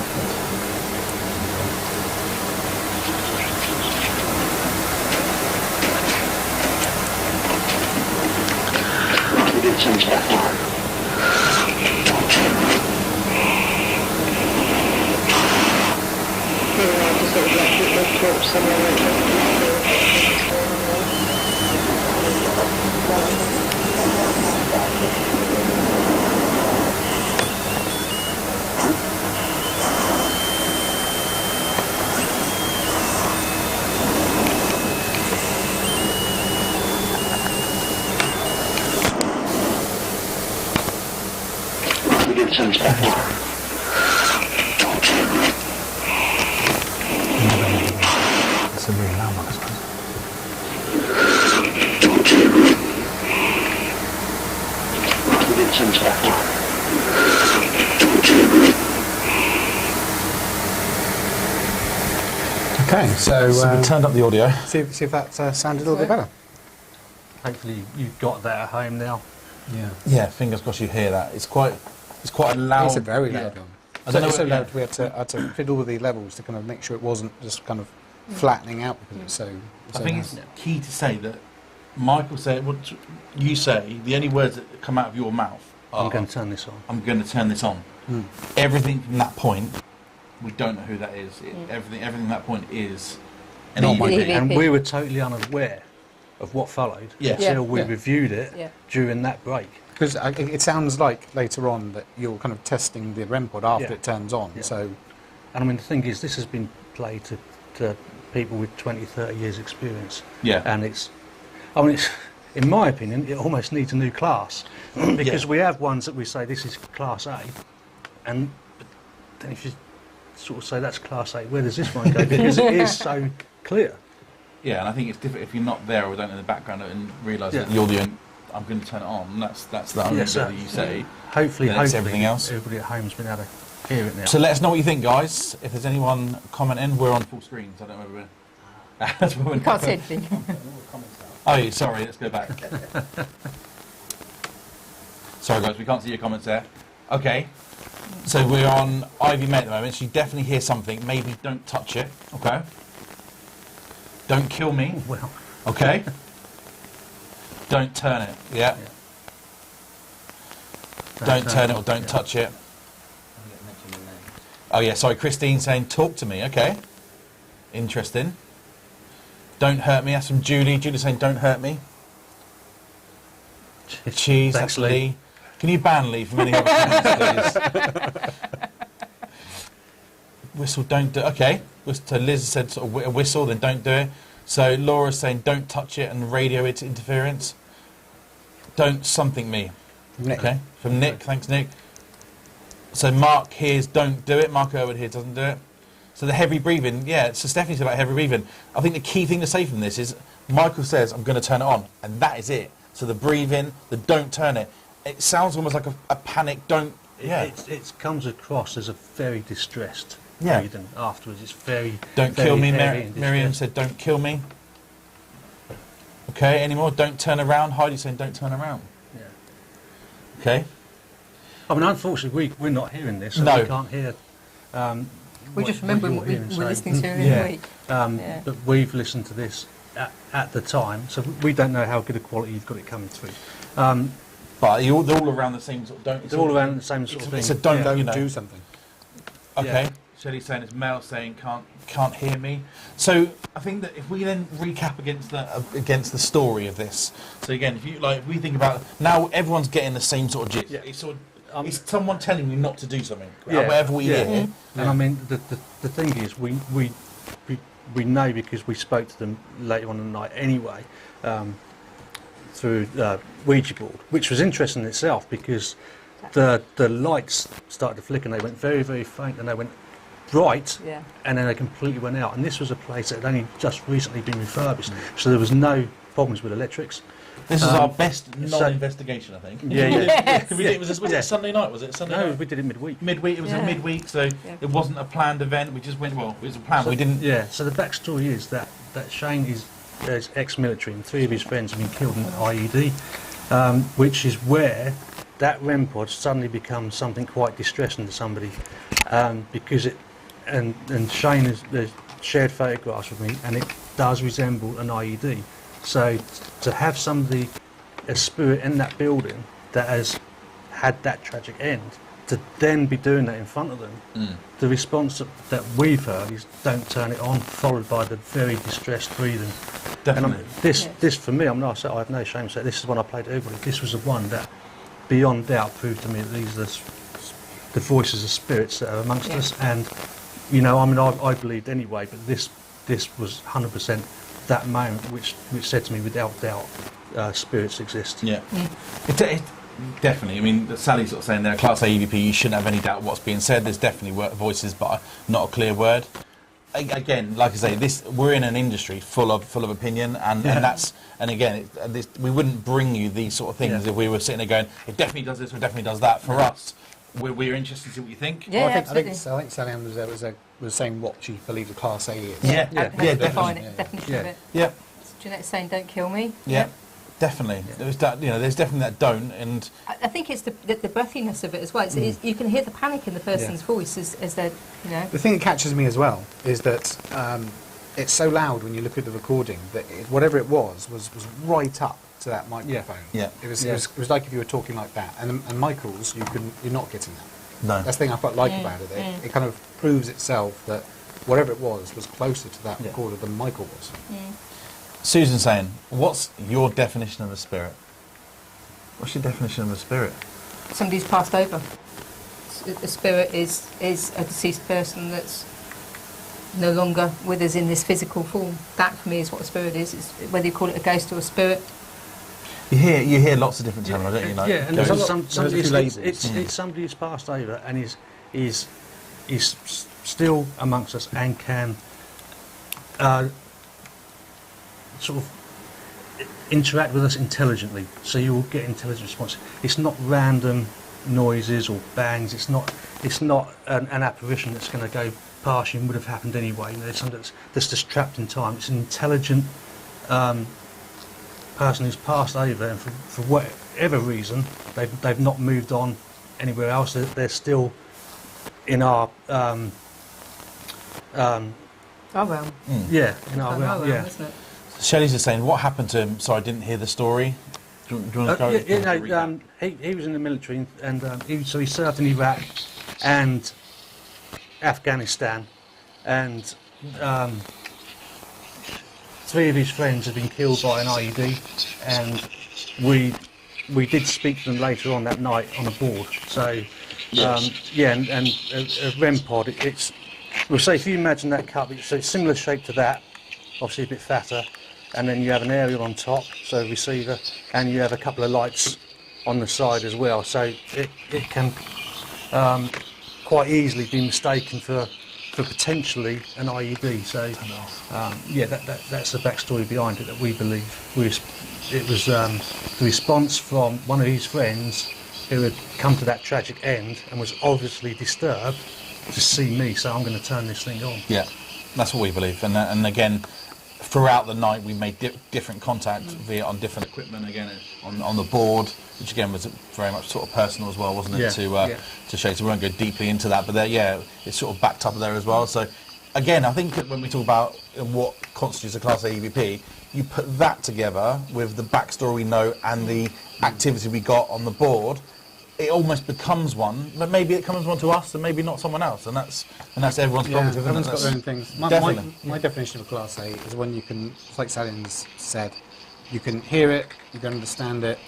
Okay, so So we turned up the audio. see if that sounded a little bit better. Hopefully you've got that at home now. Yeah. Yeah, fingers crossed you hear that. It's quite a loud. It's a very yeah. loud one. I don't know So what- loud yeah. we had to fit all the levels to kind of make sure it wasn't just kind of flattening out because it's so. I so think loud. it's key to say that Michael said, what you say, the only words that come out of your mouth are, I'm going to turn this on. I'm going to turn this on. Mm. Everything from that point, we don't know who that is. Everything from that point is an Not my EVP. EVP. And we were totally unaware of what followed Yeah. until we Yeah. reviewed it Yeah. during that break. Because it sounds like later on that you're kind of testing the REM pod after Yeah. it turns on. Yeah. So And I mean, the thing is, this has been played to people with 20, 30 years experience. Yeah. And it's, in my opinion, it almost needs a new class. Because Yeah. we have ones that we say this is class A, and then if you sort of say that's class A, where does this one go? Because it is so clear. Yeah, and I think it's different if you're not there or don't in the background and realise that Yeah. you're the only, I'm going to turn it on. That's the only Yes, bit that you say. Hopefully, Then it's everything else. everybody at home's been able to hear it now. So let us know what you think, guys. If there's anyone commenting, we're on full screen, so I don't know whether we're... That's where we're Can't see anything. Oh, yeah, sorry, let's go back. Sorry, guys, we can't see your comments there. Okay, so we're on Ivy May at the moment. She definitely hears something. Maybe don't touch it, okay? Don't kill me, Well, okay? Don't turn it, yeah? Don't turn it or don't touch it. Oh, yeah, sorry, Christine saying, talk to me, okay? Interesting. Don't hurt me, that's from Julie. Julie saying, don't hurt me. Cheese, Thanks, that's Lee. Can you ban Lee from any other comments, please? Whistle, don't do it. Okay. So Liz said sort of a whistle, then don't do it. So Laura's saying don't touch it and radio it interference. Don't something me. Nick. Okay. From Nick. Thanks, Nick. So Mark hears don't do it. Mark Irwood here doesn't do it. So the heavy breathing, yeah, so Stephanie said about heavy breathing. I think the key thing to say from this is Michael says, I'm going to turn it on, and that is it. So the breathing, the don't turn it. It sounds almost like a panic, don't, yeah. it comes across as a very distressed Yeah. breathing afterwards. It's very Don't very kill me, heavy and Miriam distressed. said don't kill me. Okay, any more? Don't turn around. Heidi saying don't turn around. Yeah. Okay. I mean, unfortunately, we're not hearing this, so No. we can't hear. We just remember you're what we hearing, were so- listening to every Yeah. week. Yeah. But we've listened to this at the time, so we don't know how good a quality you've got it coming through. But they're all around the same sort of don't. It's all around the same sort of thing. It's a don't, Don't you know. do something. Okay. Yeah. Shelley's saying it's Mel saying can't hear me. So I think that if we then recap against the story of this. So again, if we think about now, everyone's getting the same sort of gist. Yeah. It's sort of, it's someone telling you not to do something. Yeah. Whatever we Yeah. hear. And I mean, the thing is, we know because we spoke to them later on in the night anyway, through Ouija board, which was interesting in itself because the lights started to flicker and they went very, very faint and they went bright Yeah. and then they completely went out. And this was a place that had only just recently been refurbished, so there was no problems with electrics. This is our best so- non-investigation, I think. Yeah, yeah. Was it Yeah. Sunday night? Was it Sunday No, night? we did it midweek. Midweek. It was a Yeah. midweek, so it wasn't a planned event. We just went. Well, it was a plan. So- We didn't. Yeah, so the backstory is that Shane is ex-military and 3 of his friends have been killed in IED, which is where that REM pod suddenly becomes something quite distressing to somebody, because it and Shane has shared photographs with me and it does resemble an IED. So to have somebody, a spirit in that building that has had that tragic end, to then be doing that in front of them, the response that we've heard is don't turn it on, followed by the very distressed breathing. Definitely. And this for me, I have no shame to say, this is one I played to everybody. This was the one that, beyond doubt, proved to me that these are the voices of spirits that are amongst us. And, you know, I mean, I believed anyway, but this was 100% that moment which said to me, without doubt, spirits exist. Yeah. It definitely. I mean, Sally's sort of saying there, Class A EVP, you shouldn't have any doubt what's being said. There's definitely voices, but not a clear word. Again, like I say, we're in an industry full of opinion, and again, we wouldn't bring you these sort of things if we were sitting there going, it definitely does this or definitely does that. For us, we're interested to see what you think. Yeah, Well, I absolutely. think Sally Ann was saying what she believes a Class A is. Yeah, Yeah, yeah, define definitely. it, definition Yeah. of it. Yeah, Jeanette's saying, "Don't kill me." yeah, definitely. There's that, there's definitely that don't, and I think it's the breathiness of it as well. You can hear the panic in the person's voice as they're, The thing that catches me as well is that it's so loud when you look at the recording that whatever it was right up to that microphone. Yeah. It was like if you were talking like that. And Michael's, you're not getting that. no. That's the thing I quite like about it. It kind of proves itself that whatever it was closer to that recorder than Michael was. Susan saying, what's your definition of a spirit? What's your definition of a spirit? somebody's passed over. A spirit is a deceased person that's no longer with us in this physical form. That for me is what a spirit is. It's whether you call it a ghost or a spirit. You hear lots of different terms, don't you? Like Yeah, and ghosts. it's somebody who's passed over and is still amongst us and can sort of interact with us intelligently. So you will get intelligent response. It's not random noises or bangs. It's not an apparition that's going to go past you and would have happened anyway. You know, there's something that's just trapped in time. It's an intelligent person who's passed over, and for whatever reason they've not moved on anywhere else. They're still in our Oh well. yeah, in our Oh, realm, well, yeah. isn't it? Shelley's just saying, what happened to him? Sorry, I didn't hear the story. Do you want to read that? He was in the military, and he served in Iraq and Afghanistan, and 3 of his friends have been killed by an IED, and we did speak to them later on that night on a board. So and a REM pod. We'll say if you imagine that cup, it's similar shape to that, obviously a bit fatter, and then you have an aerial on top, so a receiver, and you have a couple of lights on the side as well. So it can quite easily be mistaken for potentially an IED. So that's the backstory behind it that we believe. It was the response from one of his friends who had come to that tragic end and was obviously disturbed to see me, so I'm going to turn this thing on. Yeah, that's what we believe. And again, throughout the night we made different contact via on different equipment, again on the board, which again was very much sort of personal as well, wasn't it, to show. So we won't go deeply into that, but it's sort of backed up there as well. So again, I think that when we talk about what constitutes a Class A EVP, you put that together with the backstory we know and the activity we got on the board, it almost becomes one, but maybe it comes one to us and maybe not someone else, and that's everyone's prerogative. Everyone's got their own things. Definitely. My definition of a Class A is when you can, like Sally's said, you can hear it, you can understand it,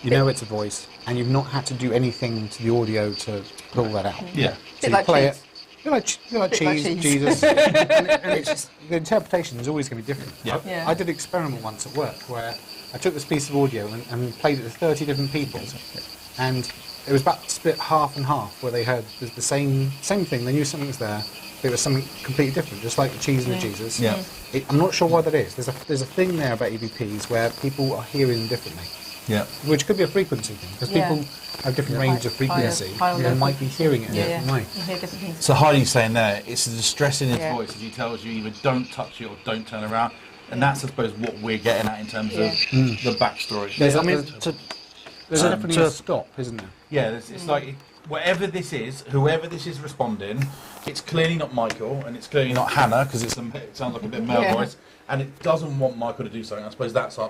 you know it's a voice, and you've not had to do anything to the audio to pull that out. Yeah. So you like play cheese. it. You're like Bit like cheese, cheese. Jesus. and it's just, the interpretation is always going to be different. Yeah. Yeah. I did an experiment once at work where I took this piece of audio and played it to 30 different people, and it was about split half and half, where they heard the same thing. They knew something was there, but it was something completely different, just like the cheese and the Jesus. Yeah. I'm not sure why that is. There's a thing there about EVPs where people are hearing them differently, Yeah. which could be a frequency thing, because Yeah. people have different range of frequency, higher and level. might be hearing it in a different way. You hear different things. So Heidi's saying there, it's the distress in his Yeah. voice as he tells you either don't touch it or don't turn around, and that's I suppose what we're getting at in terms of the backstory. There's Um, definitely a stop, isn't there? Yeah, it's like whatever this is, whoever this is responding, it's clearly not Michael and it's clearly not Hannah because it sounds like a bit male voice, and it doesn't want Michael to do something. I suppose that's the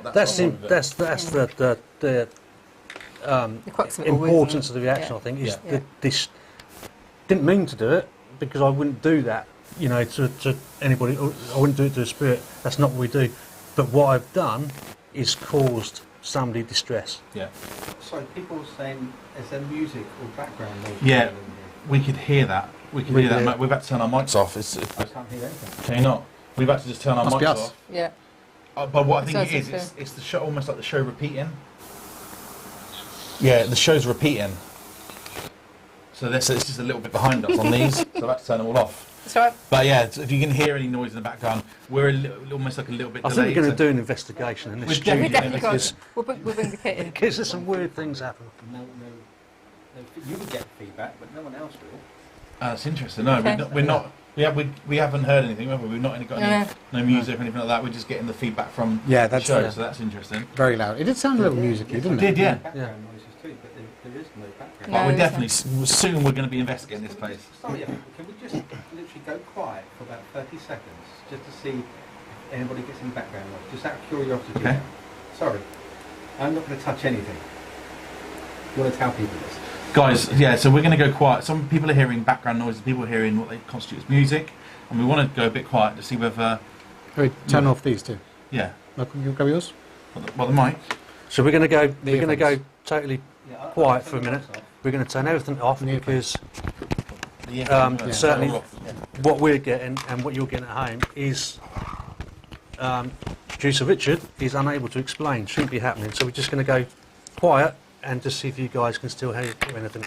crux of it all, importance isn't of it? the reaction. Yeah. I think is Yeah. that this didn't mean to do it because I wouldn't do that. You know, to anybody, I wouldn't do it to a spirit. That's not what we do. But what I've done is caused somebody distress. Yeah. Sorry, people saying, is there music or background noise? Yeah. in here? We could hear that. We could hear that. We've had to turn our mics off. I can't hear anything. Can you not? We've had to just turn our Must be mics us. off. Yeah. But what I think Sounds it is, like it's the show, almost like the show repeating. Yeah, the show's repeating. So it's just a little bit behind us on these, so I've had to turn them all off. That's right. But yeah, if you can hear any noise in the background, we're almost like a little bit I delayed. think we're going so- to do an investigation in this We're studio We Yeah, definitely got. because We'll bring the kit in. there's some weird things happen. No you would get feedback, but no one else will. That's interesting. No, Okay. we're not. We haven't heard anything, have we? We've not got any, no music or anything like that. We're just getting the feedback from Yeah, the that's show, yeah. so that's interesting. Very loud. It did sound a little musicy, didn't It it? did, yeah. Background noises too, but there is no background. But No, we're there's definitely soon we're going to be investigating this place. Sorry, can we just literally go quiet for about 30 seconds just to see if anybody gets any background noise? Just out of curiosity. Okay. Sorry, I'm not going to touch anything. You want to tell people this? Guys, yeah, so we're going to go quiet. Some people are hearing background noises, people are hearing what they constitute as music, and we want to go a bit quiet to see whether, Oh, turn off these too. yeah, Michael, you go with yours? what the mic. So we're going to go. The We're going to go earphones. totally Yeah, quiet for a minute. We're going to turn everything off The because Yeah, certainly yeah. what we're getting and what you're getting at home is producer Richard is unable to explain. Shouldn't be happening. So we're just going to go quiet and just see if you guys can still hear anything.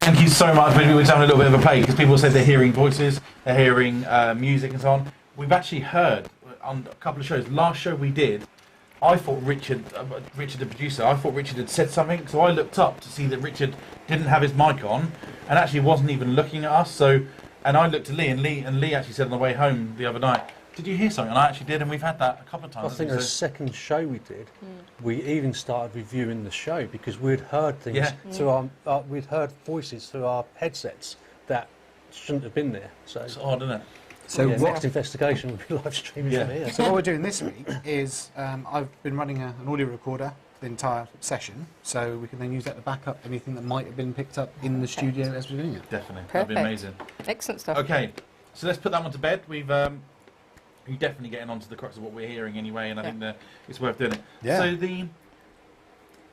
Thank you so much. We're just having a little bit of a play because people said they're hearing voices, they're hearing music and so on. We've actually heard on a couple of shows. Last show we did, I thought Richard, the producer, I thought Richard had said something, so I looked up to see that Richard didn't have his mic on and actually wasn't even looking at us. So, and I looked at Lee, and Lee actually said on the way home the other night, "Did you hear something?" And I actually did, and we've had that a couple of times. I think the second show we did, we even started reviewing the show because we'd heard things through we'd heard voices through our headsets that shouldn't have been there. So It's odd, isn't it? So yeah, what? next investigation will be live streaming Yeah. from here. So what we're doing this week is I've been running an audio recorder the entire session, so we can then use that to back up anything that might have been picked up in the studio as we're doing it. Definitely. That'd be Perfect. amazing. Excellent stuff. Okay, so let's put that one to bed. We're definitely getting onto the crux of what we're hearing anyway, and I think that it's worth doing it. Yeah.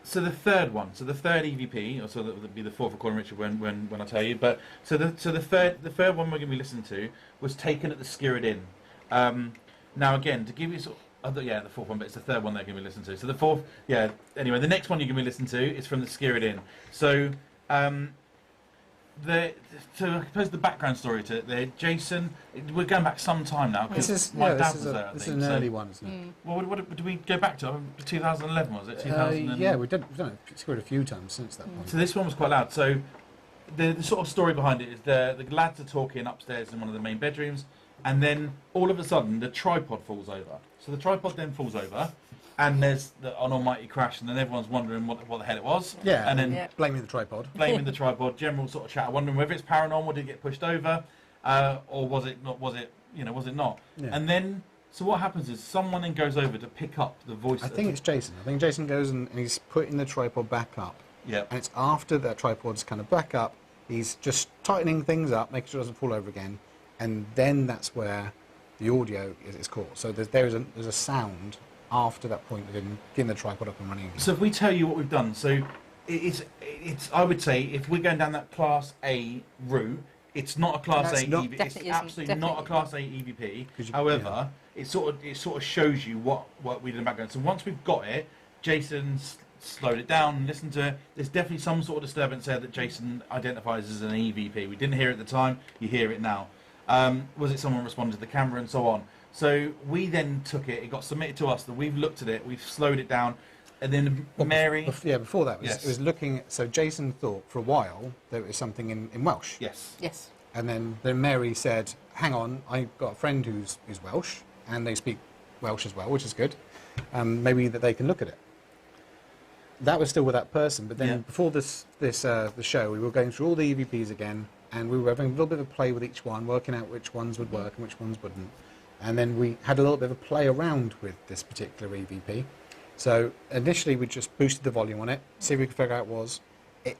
So the third one, so the third EVP, or so that would be the fourth recording, Richard, when I tell you. But so the third one we're going to be listening to was taken at the Skirrid Inn. Now again, to give you sort of, the fourth one, but it's the third one they're going to be listening to. So the fourth, anyway, the next one you're going to be listening to is from the Skirrid Inn. So I suppose the background story to it there, Jason, we're going back some time now because my dad was there. I this think. is an So- early one, isn't it? Well, what did we go back to? 2011 was it? 2000 Yeah, we've done it scored a few times since that point. So this one was quite loud. So the sort of story behind it is the lads are talking upstairs in one of the main bedrooms, and then all of a sudden the tripod falls over. So the tripod then falls over, and there's an almighty crash, and then everyone's wondering what the hell it was. Yeah, And then Yeah. blaming the tripod. blaming the tripod, general sort of chat, wondering whether it's paranormal, did it get pushed over, or was it not? Was it not? Yeah. And then, so what happens is someone then goes over to pick up the voice. I think it's Jason. I think Jason goes and he's putting the tripod back up. yeah. And it's after that tripod's kind of back up, he's just tightening things up, making sure it doesn't fall over again, and then that's where the audio is caught. So there's a sound after that point of him getting the tripod up and running again. So if we tell you what we've done, so it's I would say if we're going down that Class A route, it's not a Class That's A not- EVP. It's Definitely isn't, absolutely not a definitely. Class A EVP. 'Cause you- However, it sort of shows you what we did in the background. So once we've got it, Jason slowed it down, listened to it. There's definitely some sort of disturbance there that Jason identifies as an EVP. We didn't hear it at the time. You hear it now. Was it someone responded to the camera and so on? So we then took it. It got submitted to us. That we've looked at it. We've slowed it down, and then Mary. Before that, Yes. it was looking at, so Jason thought for a while there was something in Welsh. Yes. Yes. And then Mary said, hang on, I've got a friend who's Welsh, and they speak Welsh as well, which is good. Maybe that they can look at it. That was still with that person, but then Yeah. before the show, we were going through all the EVPs again, and we were having a little bit of a play with each one, working out which ones would work and which ones wouldn't. And then we had a little bit of a play around with this particular EVP. So initially we just boosted the volume on it, see if we could figure out what it was.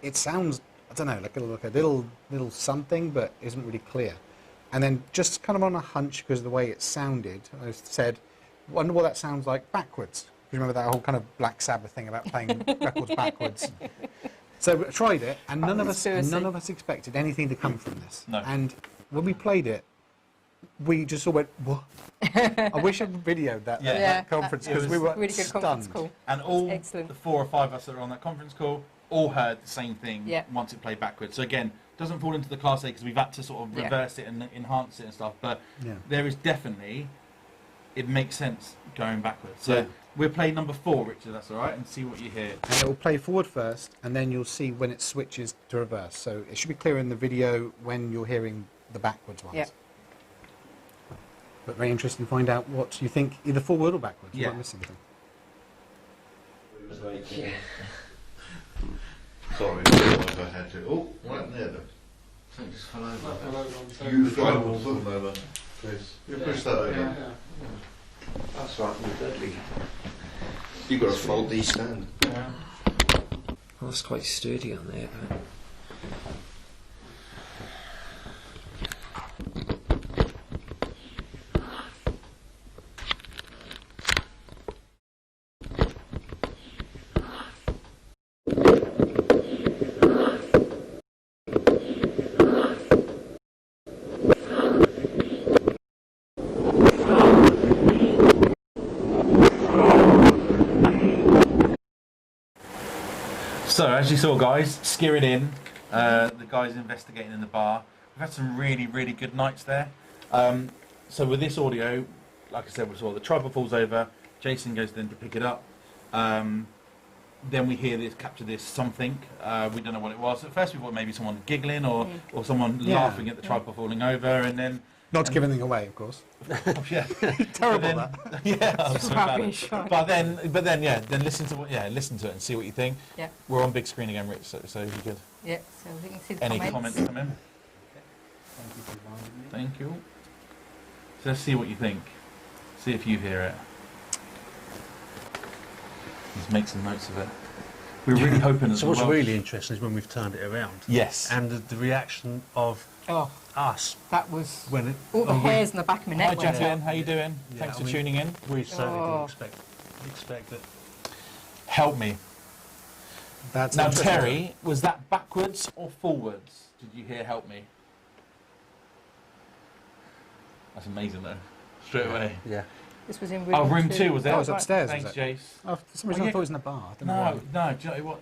It sounds, I don't know, like a little something, but isn't really clear. And then just kind of on a hunch, because of the way it sounded, I said, wonder what that sounds like backwards. You remember that whole kind of Black Sabbath thing about playing records backwards? So we tried it, and none of us expected anything to come from this. No. And when we played it, we just all went, what? I wish I'd videoed that, Yeah. that conference, because we were Really good stunned. conference call. And all Excellent. the 4 or 5 of us that were on that conference call all heard the same thing Yeah. once it played backwards. So again, doesn't fall into the Class A because we've had to sort of Yeah. reverse it and enhance it and stuff. But Yeah. there is definitely, it makes sense going backwards. So Yeah. we'll play number 4, Richard, that's all right, and see what you hear. And it will play forward first, and then you'll see when it switches to reverse. So it should be clear in the video when you're hearing the backwards ones. Yeah. But very interesting to find out what you think, either forward or backwards. Yeah. You're not missing anything. It was like, Yeah. sorry, I had to. Oh, what happened there then? Something just fell over. You drove them over, please. You push that over. That's right, you're deadly. You've got to fold these stand. Yeah. Well, that's quite sturdy on there, but... So, as you saw, guys, skirring in, the guys investigating in the bar. We've had some really, really good nights there. So with this audio, like I said, we saw the tripod falls over, Jason goes then to pick it up. Then we hear this, capture this something. We don't know what it was. At first we thought maybe someone giggling or someone Yeah. laughing at the tripod falling over, and then... Not to give anything away, of course. yeah. Terrible, Then- that. yeah, I'm so bad at it. Rubbish, right. But then, yeah, then listen to it and see what you think. Yeah. We're on big screen again, Rich, so you good. Yeah, so we can see the Any comments. comments come in? Thank you for reminding me. Thank you. So let's see what you think. See if you hear it. Just make some notes of it. We're really hoping as So what's well. really interesting is when we've turned it around. Yes. And the reaction of Oh, us that was when it... all the when we- hairs in the back of my Hi neck went Jacqueline, up. how you doing? Yeah, Thanks I for mean- tuning in. We certainly Oh. didn't expect it. Help me. That's Now interesting. Terry, was that backwards or forwards? Did you hear help me? That's amazing though. Straight away. Yeah. This was in room Oh, room 2 was it? That was right. upstairs, Thanks, was it? Jace. Oh, for some reason Oh, I yeah. thought it was in the bar. I don't know No, why. no, do you know what?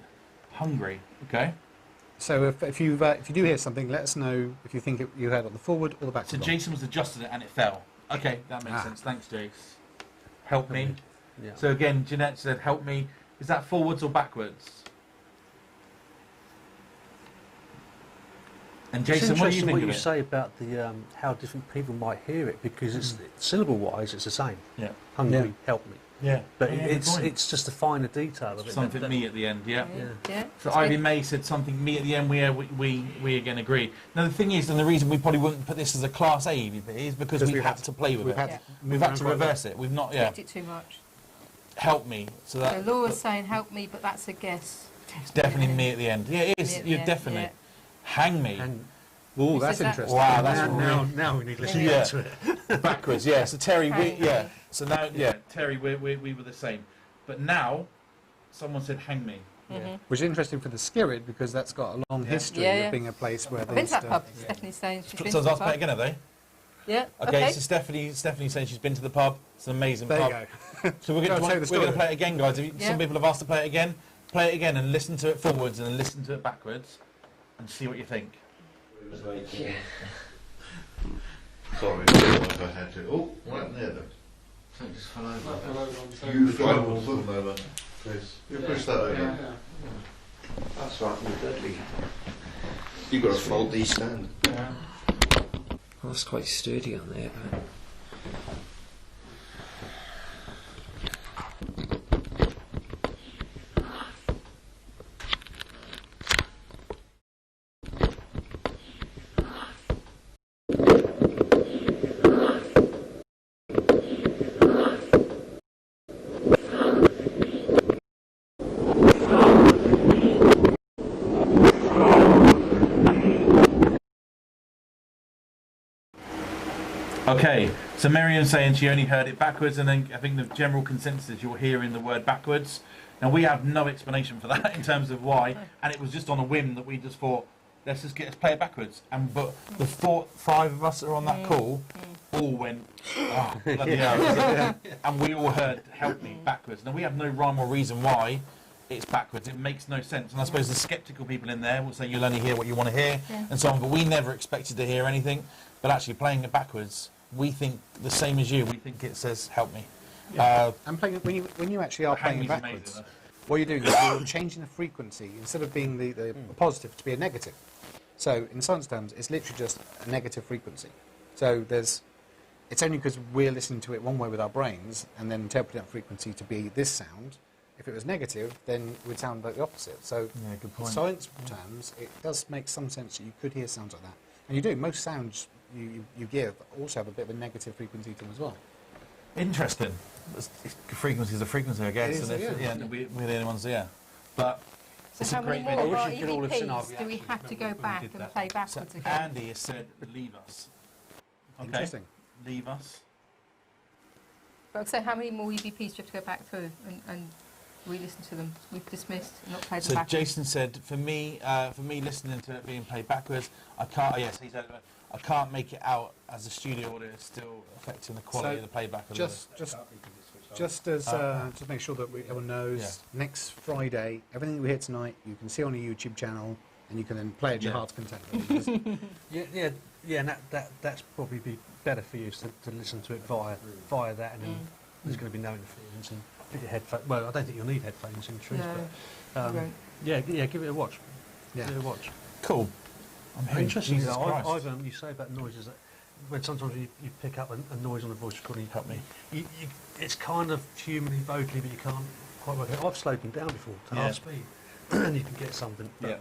Hungry. Okay. So if you do hear something, let us know if you think you heard it on the forward or the back. So Jason was adjusted it and it fell. Okay, that makes Ah. sense. Thanks, Jace. Help me. Yeah. So again, Jeanette said, help me. Is that forwards or backwards? And Jason, it's what do you interesting think what of you it? say about the how different people might hear it, because it's syllable-wise it's the same. Yeah. Hungry, Yeah. help me. Yeah. But Yeah, good it's point. it's just a finer detail of it. Something that- me at the end, yeah. Yeah. So Ivy May said something me at the end. We again agree. Now the thing is, and the reason we probably wouldn't put this as a Class A EVP is because we've had to play with we've it. had Yeah. to, We've had to reverse it. We've not, yeah. Tweaked it too much. Help me. So So that Laura's saying help me, but that's a guess. it's definitely me at the end. Yeah, it Me is. at the You're end, definitely. yeah. Hang me. And Oh, Who that's says that? interesting. Wow, that's now we need to listen Yeah. to it. Backwards, yeah. So Terry, we, Hang yeah. me. So now, yeah, Terry, we were the same. But now, someone said hang me. Mhm. Which is interesting for the Skirid because that's got a long Yeah. history Yeah, of yeah. being a place where I've they been to used that to... pub. Stephanie's saying she's been So to the let's play it pub. again, are they? Yeah. Okay, so Stephanie saying she's been to the pub. It's an amazing There pub. you go. So we're Go going on, tell the to play story. it again, guys. If you- Yeah. Some people have asked to play it again. Play it again and listen to it forwards and then listen to it backwards and see what you think. It was like, Yeah. sorry, I had to. Oh, what happened there then? Something just fell over. You drove them over, please. You push that over. That's right, you're deadly. You've got to fold these stand. Yeah. Well, that's quite sturdy on there, but... Okay, so Miriam's saying she only heard it backwards, and then I think the general consensus is you're hearing the word backwards. Now, we have no explanation for that in terms of why, and it was just on a whim that we just thought, let's play it backwards. But the 5 of us that are on that call all went, oh, bloody hell. And we all heard help me backwards. Now, we have no rhyme or reason why it's backwards. It makes no sense. And I suppose the sceptical people in there will say you'll only hear what you want to hear and so on. But we never expected to hear anything. But actually playing it backwards, we think the same as you. We think it says help me. And playing when you actually are playing it backwards, what you're doing is you're changing the frequency instead of being the positive to be a negative. So in science terms, it's literally just a negative frequency. So it's only because we're listening to it one way with our brains and then interpreting that frequency to be this sound. If it was negative, then it would sound like the opposite. So good point. in science terms, it does make some sense that you could hear sounds like that. And you do. Most sounds you give also have a bit of a negative frequency to them as well. Interesting. Frequency is a frequency, I guess. It is, and we're the only ones, But So it's how a great many more video. of our You could all have seen our EVPs do we have to go when we back did and that. play So backwards again? Andy has said, leave us. Okay? Interesting. Leave us. But so how many more EVPs do you have to go back through and re-listen to them? We've dismissed, not played them So backwards. Jason said, for me listening to it being played backwards, I can't. Yes, he said, I can't make it out as the studio audio is still affecting the quality of the playback. Just as to make sure that everyone knows, next Friday, everything we hear tonight, you can see on a YouTube channel, and you can then play at your heart's content. And that's probably be better for you to listen to it via that, and then there's going to be no interference and put your headphones. Well, I don't think you'll need headphones in truth, No, but you won't. give it a watch. Yeah. Give it a watch. Cool. I'm hearing Interesting. Jesus Christ. I've you say about noises that when sometimes you pick up a noise on the voice recording, Help me. It's kind of humanly vocally, but you can't quite work it out. I've slowed them down before to half speed, and you can get something. But,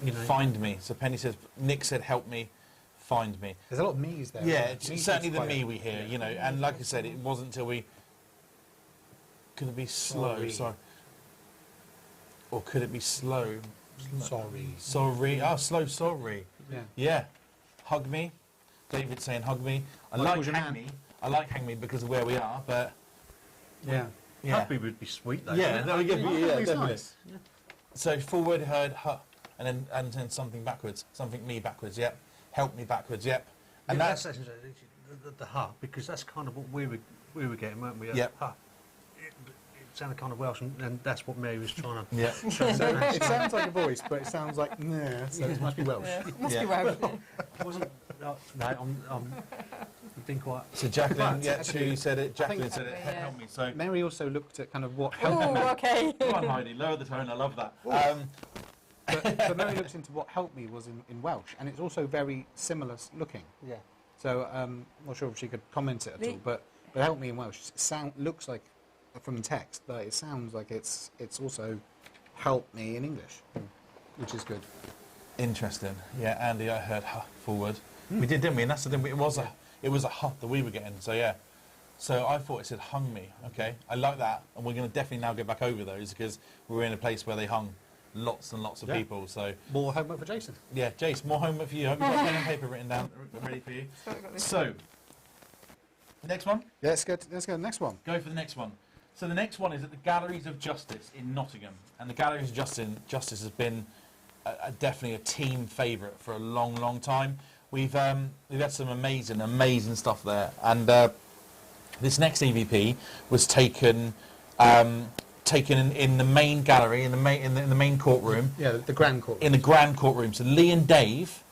you know, Find me. So Penny says, Nick said, help me. Find me. There's a lot of me's there. Yeah, isn't there? it's certainly the me we hear, you know, and like I said, it wasn't until we... Could it be slow? Sorry. Or could it be slow? Sorry. Sorry. Oh, slow, sorry. Yeah. Yeah. Hug me. David's saying hug me. I Michael's like your hang man. me. I like hang me because of where we are, but... Yeah. Yeah. Hugby would be sweet though. Yeah, that would give you, yeah, It's definitely. nice. So forward, heard, huh, and then something backwards. Something me backwards, yep. Help me backwards, yep. And Yeah, that's... that's the ha, because that's kind of what we were getting, weren't we? Yep. Ha. It sounded kind of Welsh, and that's what Mary was trying to. Yeah. So it sounds like a voice, but it sounds like nah, so it must be Welsh. Yeah, must Yeah. be Welsh. It wasn't. No, I'm being quite. So Jacqueline, But yeah, actually, Julie said it, Jacqueline think- said it, Yeah. help me. So, Mary also looked at kind of what help me. Oh, okay. come on Heidi, lower the tone, I love that. But Mary looked into what help me was in Welsh, and it's also very similar looking. Yeah. So I'm not sure if she could comment it at all, but help me in Welsh looks like from text, but it sounds like it's also help me in English, which is good. Interesting. Yeah, Andy, I heard huh, forward. We did, didn't we? And that's the thing, it was a huh that we were getting, so yeah. So I thought it said hung me, okay. I like that, and we're going to definitely now get back over those because we're in a place where they hung lots and lots of people, so... More homework for Jason. Yeah, Jace, more homework for you. Hope you've got pen and paper written down, ready for you. So, next one? Yeah, let's go to the next one. Go for the next one. So the next one is at the Galleries of Justice in Nottingham. And the Galleries of Justice has been definitely a team favourite for a long, long time. We've had some amazing stuff there. And this next EVP was taken in the main gallery, in the main courtroom. Yeah, the grand courtroom. In the grand courtroom. So Lee and Dave,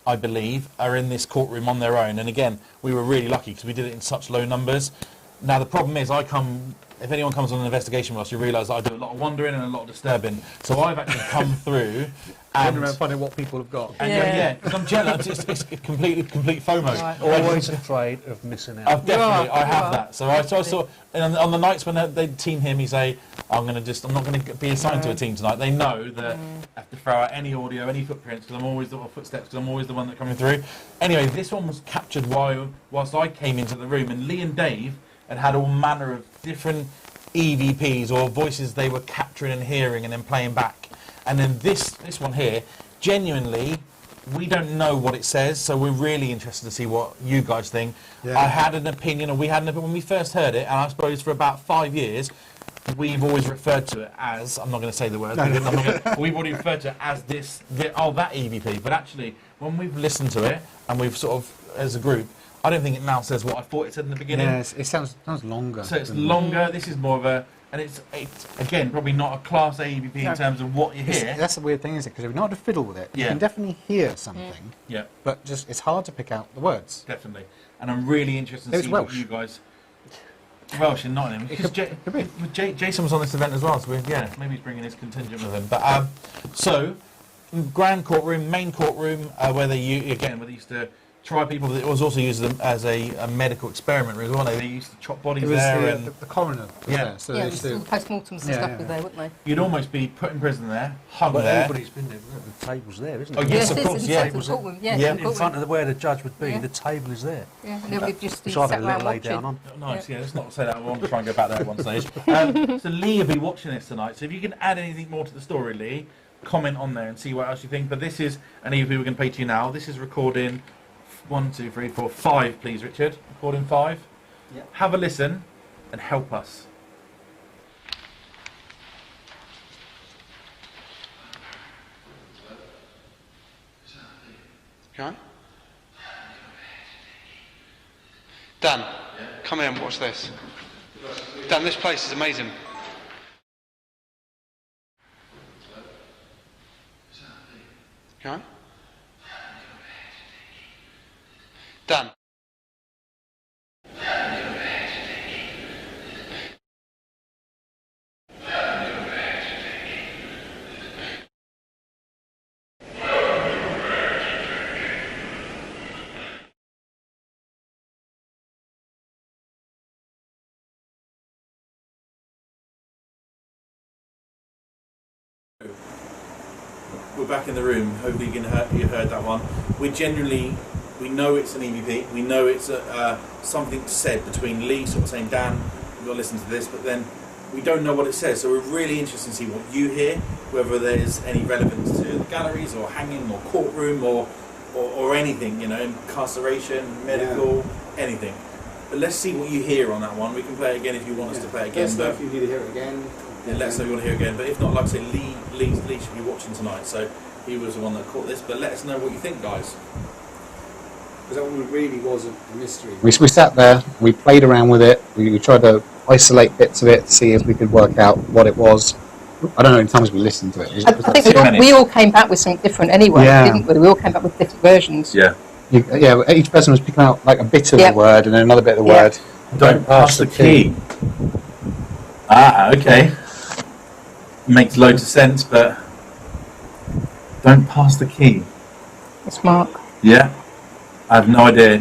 I believe, are in this courtroom on their own. And again, we were really lucky because we did it in such low numbers. Now the problem is, if anyone comes on an investigation with us, you realise that I do a lot of wandering and a lot of disturbing. So I've actually come through and around finding what people have got. and Yeah. because I'm jealous. It's complete FOMO. Right. Always afraid of missing out. I've definitely, You are, I have you are. that. So I saw, and on the nights when they team hear me say, I'm not going to be assigned to a team tonight, they know that I have to throw out any audio, any footprints, because I'm always the footsteps, because I'm always the one that coming through. Anyway, this one was captured whilst I came into the room, and Lee and Dave had all manner of different EVPs or voices they were capturing and hearing and then playing back. And then this one here, genuinely, we don't know what it says, so we're really interested to see what you guys think. Yeah. I had an opinion, and we had an opinion when we first heard it, and I suppose for about 5 years, we've always referred to it as, I'm not going to say the word, we've already referred to it as that EVP, but actually, when we've listened to it, and we've sort of, as a group, I don't think it now says what I thought it said in the beginning. Yeah, it sounds longer. So it's longer, this is more of a, and it's again, probably not a class A EVP in terms of what you hear. That's the weird thing, is it? Because if you know how to fiddle with it, you Yeah. can definitely hear something, Yeah, but just it's hard to pick out the words. definitely. And I'm really interested to It's see what Welsh. you guys... Welsh in Nottingham. Because could be. Jason was on this event as well, so maybe he's bringing his contingent with him. But so, grand courtroom, main courtroom, where they used to try people, but it was also used as a medical experiment as well. They used to chop bodies It was there. the coroner. Was Yeah. there, so Yeah, they it used was to, all the postmortems and Yeah, stuff yeah. were there, weren't they? You'd almost be put in prison there, hung Well, there. everybody's been there. The table's there, isn't it? Oh, yes, of it is course, in yeah. the courtroom. Yeah, Yeah. in the In front courtroom. of where the judge would be, Yeah. the table is there. Yeah, and everybody just Which sat I've had a around little lay watching. down on. Nice, yeah, let's not say that. I want to try and go back there at one stage. So Lee will be watching this tonight, so if you can add anything more to the story, Lee, comment on there and see what else you think. But this is an EVP we're going to play to you now. This is recording 1, 2, 3, 4, 5, please, Richard. Recording 5. Yep. Have a listen and help us. Okay. Dan, come here and watch this. Dan, this place is amazing. Okay. Dan. We're back in the room. Hopefully you heard that one. We know it's an EVP. We know it's something said between Lee sort of saying, Dan, you've got to listen to this, but then we don't know what it says. So we're really interested to see what you hear, whether there's any relevance to the galleries or hanging or courtroom or anything, incarceration, medical, anything. But let's see what you hear on that one. We can play it again if you want us to play it again. Let us know if you need to hear it again. Yeah, let us know if you want to hear it again. But if not, like I say, Lee should be watching tonight. So he was the one that caught this. But let us know what you think, guys. Because that one really was a mystery. we sat there, we played around with it, we tried to isolate bits of it to see if we could work out what it was. I don't know how many times we listened to it. I think we all came back with something different anyway, Yeah. didn't we? We all came back with different versions. Yeah. Each person was picking out like a bit of Yeah. the word and then another bit of the Yeah. word. Don't pass the key. Okay. Makes loads of sense, but don't pass the key. It's Mark. Yeah. I have no idea.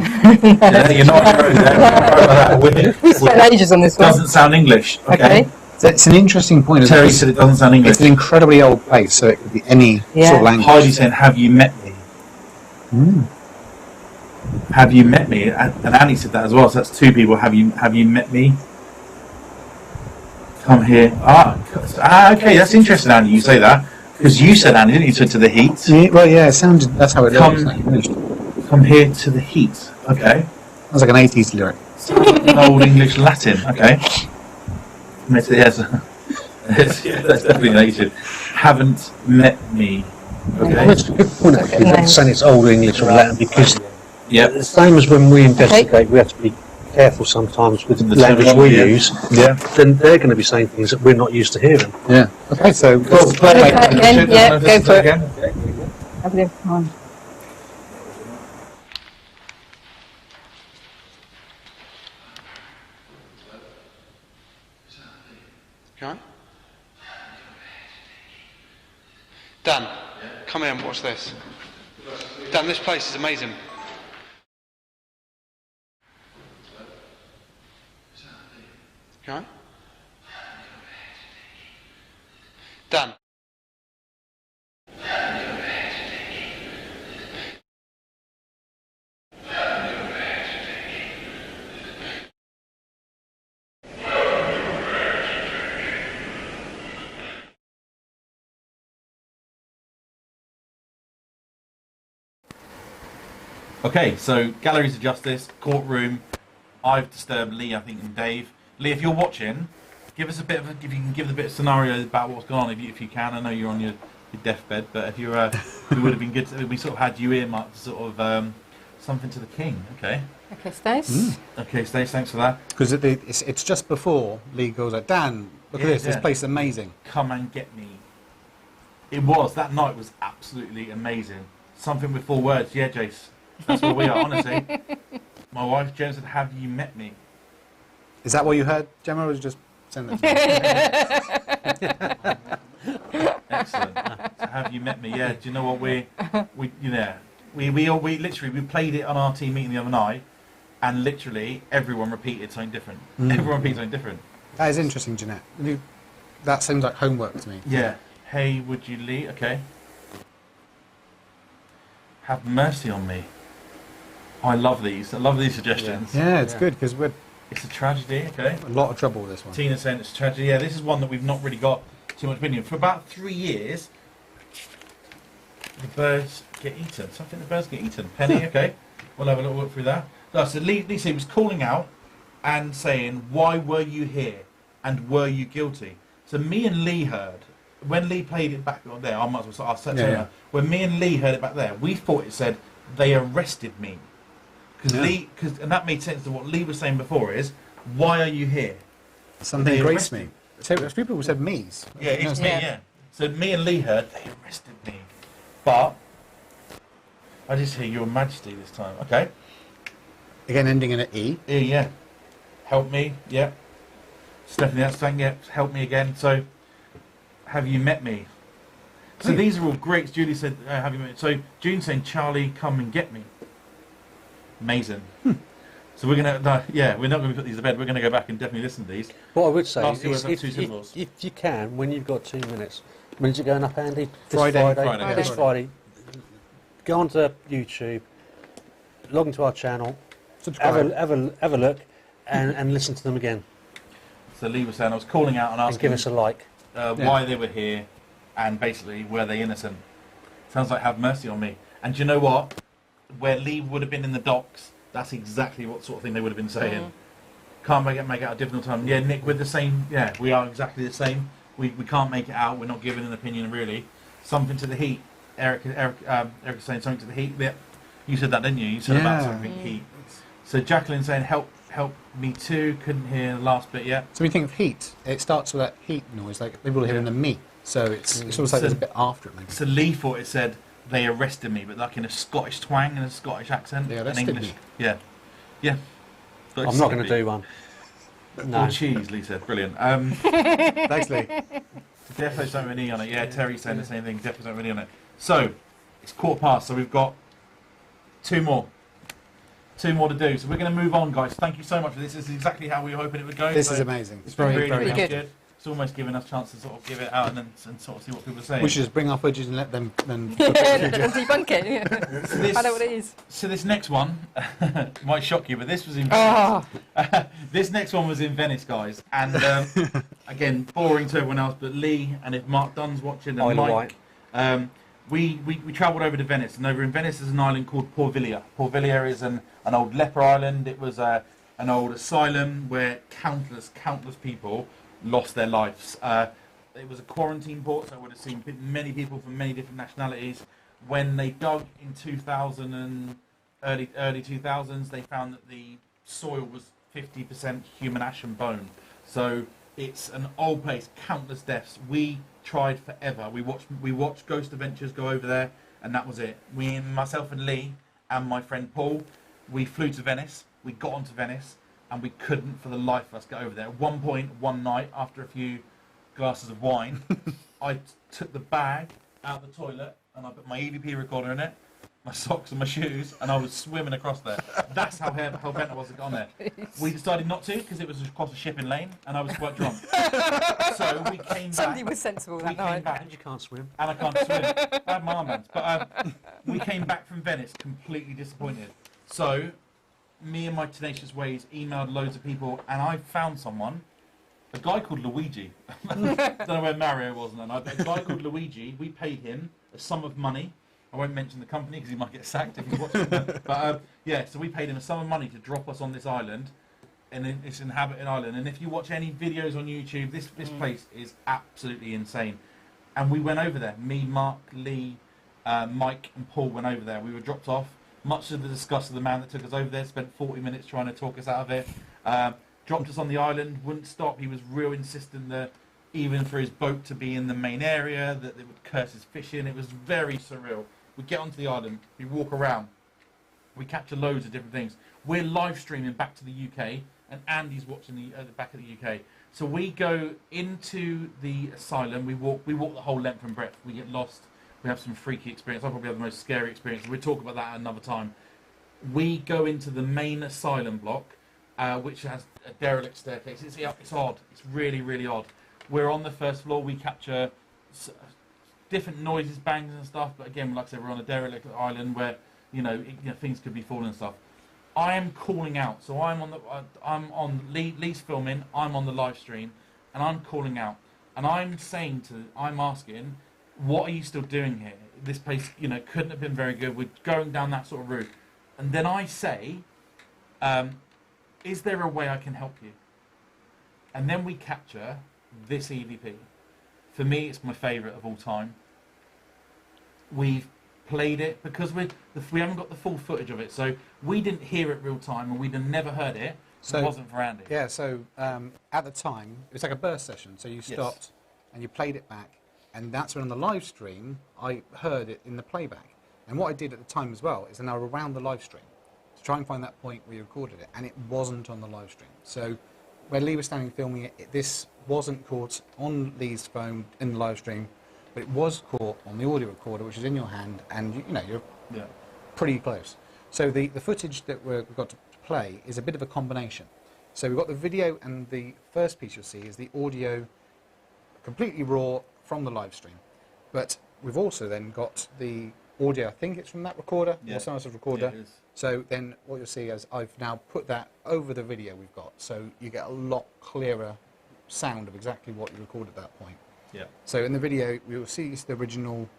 You're not on your own there. We spent ages on this one. Doesn't sound English. Okay. So it's an interesting point. Terry said it doesn't sound English. It's an incredibly old place, so it could be any sort of language. Heidi saying, have you met me? Have you met me? And Annie said that as well. So that's two people. Have you met me? Come here. Okay. That's interesting, Annie. You say that because you said, Annie, didn't you? To the heat. Yeah, it sounded. That's how it Come here to the heat. Okay. Sounds like an 80s lyric. Sounds like an old English Latin. Okay. Yes. Yeah, that's definitely an 80s. Haven't met me. Okay. That's a good point, actually. Not saying it's old English or Latin, because Yep. the same as when we investigate, we have to be careful sometimes with the language we use. Yeah. Then they're going to be saying things that we're not used to hearing. Yeah. Okay, so Cool. Play it again. Yeah, go for it. Again. Have a good time. Okay. Dan, come here and watch this. Dan, this place is amazing. Okay. Dan. Okay, so Galleries of Justice, courtroom. I've disturbed Lee, I think, and Dave. Lee, if you're watching, give us a bit of if you can give us a bit of scenario about what's going on, if you can. I know you're on your deathbed, but if you're, it would have been good. We sort of had you earmarked sort of something to the king. Okay. Okay, Stace. Okay, Stace, thanks for that. Because it's just before Lee goes like, Dan, look at this. This place is amazing. Come and get me. It was. That night was absolutely amazing. Something with 4 words. Yeah, Jace. That's where we are, honestly. My wife, Jen, said, have you met me? Is that what you heard, Gemma, or was you just saying that to me? Excellent. So have you met me? Yeah. Do you know what we literally played it on our team meeting the other night, and literally everyone repeated something different. Everyone repeated something different. That is interesting, Jeanette. That seems like homework to me. Yeah. Hey, would you leave? Okay. Have mercy on me. I love these. I love these suggestions. Yeah, it's good because we're It's a tragedy. Okay. a lot of trouble with this one. Tina saying it's a tragedy. Yeah, this is one that we've not really got too much opinion. For about 3 years, the birds get eaten. Something the birds get eaten. Penny, okay. We'll have a little look through that. No, so Lisa was calling out and saying, why were you here? And were you guilty? So me and Lee heard, when Lee played it back on there, I might as well start when me and Lee heard it back there, we thought it said, they arrested me. And that made sense to what Lee was saying before is, why are you here? Something grates me. So a few people said me's. Yeah, it's me, yeah. So me and Lee heard, they arrested me. But, I just hear Your Majesty this time. Okay. Again, ending in an E. Yeah. Help me, yeah. Stephanie, that's saying, yeah, help me again. So, have you met me? So these are all great. Julie said, have you met me? So, June's saying, Charlie, come and get me. Amazing. So we're going to, we're not going to put these to bed. We're going to go back and definitely listen to these. What I would say Last is, if you can, when you've got 2 minutes, when's it going up, Andy? Friday. This Friday. Go onto YouTube, log into our channel, Subscribe. have a look, and listen to them again. So Lee was saying, I was calling out and And asking give us a like. why they were here, and basically, were they innocent? Sounds like have mercy on me. And do you know what? Where Lee would have been in the docks, that's exactly what sort of thing they would have been saying. Can't make it out a difficult time. Yeah, Nick, we're the same. Yeah, we are exactly the same. We can't make it out. We're not giving an opinion, really. Something to the heat. Eric is saying something to the heat. Yeah. You said that, didn't you? You said about something heat. So Jacqueline saying, help me too. Couldn't hear the last bit yet. So when you think of heat, it starts with that heat noise, like people hearing the me. So it's almost like there's a bit after it, maybe. So Lee thought it said, they arrested me, but like in a Scottish twang and a Scottish accent. They and arrested English. me. Yeah. I'm not going to do one. No. Or cheese, Lisa. Brilliant. Thanks, Lee. Defo something with an E on it. Yeah, Terry's saying the same thing. Defo something with an E on it. So, it's 15:15, so we've got 2 more. 2 more to do. So we're going to move on, guys. Thank you so much for this. This is exactly how we were hoping it would go. This is amazing. It's really, very really good. good. It's almost giving us a chance to sort of give it out and sort of see what people are saying. We should just bring our footage and let them then Debunk it. Yeah. So this, I know what it is. So this next one might shock you, but this was in this next one was in Venice, guys. And again, boring to everyone else, but Lee, and if Mark Dunn's watching, and Mike, we travelled over to Venice, and over in Venice is an island called Porviglia. Porviglia is an old leper island. It was an old asylum where countless people lost their lives. It was a quarantine port, so I would have seen many people from many different nationalities. When they dug in 2000 and early 2000s, they found that the soil was 50% human ash and bone. So it's an old place, countless deaths. We tried forever. We watched Ghost Adventures go over there, and that was it. Myself and Lee and my friend Paul, we flew to Venice. We got onto Venice, and we couldn't for the life of us get over there. At one point, one night, after a few glasses of wine, I took the bag out of the toilet and I put my EVP recorder in it, my socks and my shoes, and I was swimming across there. That's how bent I was to get on there. We decided not to because it was across a shipping lane and I was quite drunk. So we came back. Somebody was sensible that night. And you can't swim. And I can't swim. I had my armbands. But we came back from Venice completely disappointed. So me and my tenacious ways emailed loads of people, and I found someone, a guy called Luigi. Don't know where Mario was then. A guy called Luigi. We paid him a sum of money I won't mention the company because he might get sacked if he's watching that. But yeah, so we paid him a sum of money to drop us on this island, and it's an inhabited island. And if you watch any videos on YouTube, this place is absolutely insane. And we went over there. Me, Mark, Lee, Mike, and Paul went over there. We were dropped off. Much to the disgust of the man that took us over there, spent 40 minutes trying to talk us out of it. Dropped us on the island, wouldn't stop. He was real insistent that even for his boat to be in the main area, that they would curse his fishing. It was very surreal. We get onto the island, we walk around, we capture loads of different things. We're live streaming back to the UK, and Andy's watching the back of the UK. So we go into the asylum. We walk the whole length and breadth. We get lost. We have some freaky experience. I probably have the most scary experience. We'll talk about that another time. We go into the main asylum block, which has a derelict staircase. It's odd. It's really, really odd. We're on the first floor. We capture different noises, bangs and stuff. But again, like I said, we're on a derelict island where things could be falling and stuff. I am calling out. So I'm on Lee's filming. I'm on the live stream, and I'm calling out. And I'm asking, what are you still doing here? This place, couldn't have been very good. We're going down that sort of route. And then I say, is there a way I can help you? And then we capture this EVP. For me, it's my favourite of all time. We've played it because we haven't got the full footage of it, so we didn't hear it real time, and we'd have never heard it. So it wasn't for Andy. Yeah. So at the time, it was like a burst session. So you stopped and you played it back, and that's when on the live stream I heard it in the playback. And what I did at the time as well is then I around the live stream to try and find that point where you recorded it, and it wasn't on the live stream. So where Lee was standing filming it, this wasn't caught on Lee's phone in the live stream, but it was caught on the audio recorder, which is in your hand, and you're pretty close. So the footage that we've got to play is a bit of a combination. So we've got the video, and the first piece you'll see is the audio completely raw from the live stream. But we've also then got the audio, I think it's from that recorder, or some sort of recorder. Yeah, it is. So then what you'll see is I've now put that over the video we've got, so you get a lot clearer sound of exactly what you recorded at that point. Yeah. So in the video, we will see the original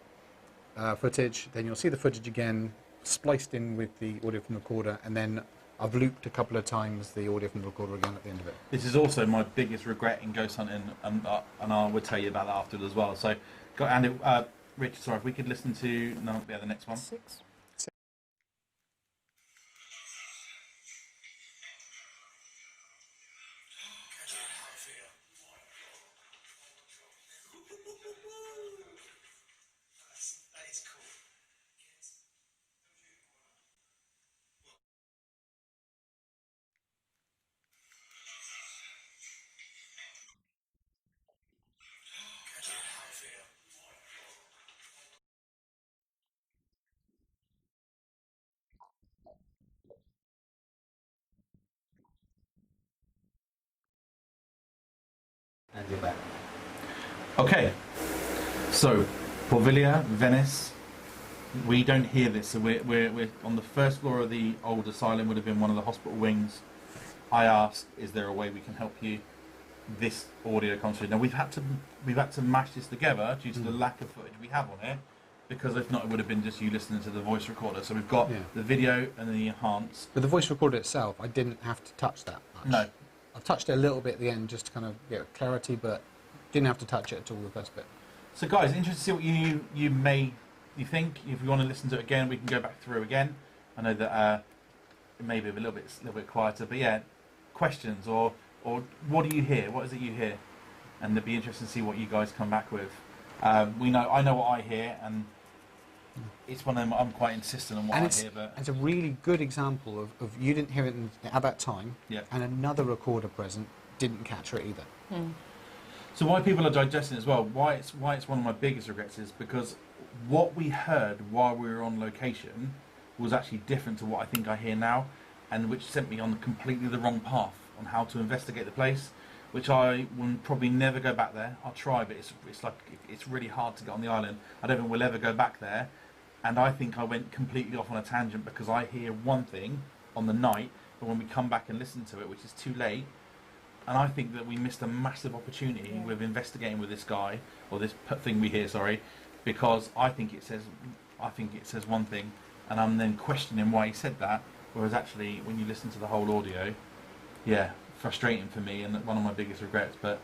footage, then you'll see the footage again, spliced in with the audio from the recorder, and then I've looped a couple of times the audio from the recorder again at the end of it. This is also my biggest regret in ghost hunting, and I will tell you about that afterwards as well. So, Andy, Rich, sorry, if we could listen to the next one. 6. And you're back. Okay, so Porvillia, Venice. We don't hear this, so we're on the first floor of the old asylum. Would have been one of the hospital wings. I asked, is there a way we can help you? This audio comes through. Now we've had to mash this together due to the lack of footage we have on it, because if not, it would have been just you listening to the voice recorder. So we've got the video and the enhance. But the voice recorder itself, I didn't have to touch that much. No. I touched it a little bit at the end just to kind of get clarity, but didn't have to touch it at all the first bit. So guys, interested to see what you think. If you want to listen to it again, we can go back through again. I know that it may be a little bit quieter, but yeah, questions or what do you hear? What is it you hear? And it'd be interesting to see what you guys come back with. I know what I hear, and it's one of them. I'm quite insistent on what I hear, but it's a really good example of you didn't hear it at that time, and another recorder present didn't capture it either. So why people are digesting it as well? Why it's one of my biggest regrets is because what we heard while we were on location was actually different to what I think I hear now, and which sent me on completely the wrong path on how to investigate the place. Which I will probably never go back there. I'll try, but it's really hard to get on the island. I don't think we'll ever go back there. And I think I went completely off on a tangent because I hear one thing on the night, but when we come back and listen to it, which is too late, and I think that we missed a massive opportunity with investigating with this guy, or this thing we hear, sorry, because I think it says, I think it says one thing, and I'm then questioning why he said that. Whereas actually, when you listen to the whole audio, yeah, frustrating for me and one of my biggest regrets. But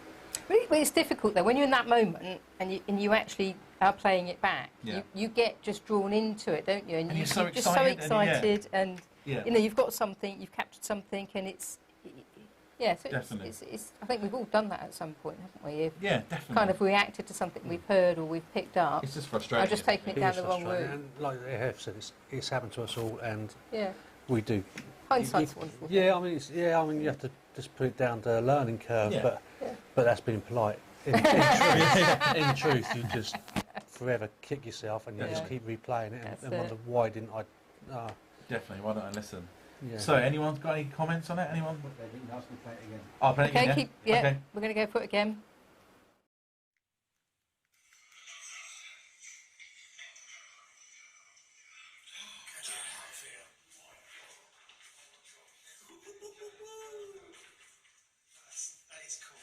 it's difficult though when you're in that moment and you actually are playing it back. Yeah. You get just drawn into it, don't you? And you're you're so just so excited, excited, and yeah. you know you've got something, you've captured something, and it's yeah. So Definitely. it's I think we've all done that at some point, haven't we? You've Yeah, definitely. kind of reacted to something we've heard or we've picked up. It's just frustrating. I'm just taking it down the wrong route. And like they have said, it's happened to us all, and Yeah. we do. Hindsight's a wonderful. Yeah, I mean, you have to just put it down to a learning curve, Yeah. but that's being polite. In truth, you just forever kick yourself, and you just keep replaying it That's and it. wonder why didn't I? Definitely. Why don't I listen? Yeah. So, anyone's got any comments on it? Anyone? They didn't ask me to play it again. Oh, play it Okay, again, yeah, Okay. we're going to go for it again. That is cool.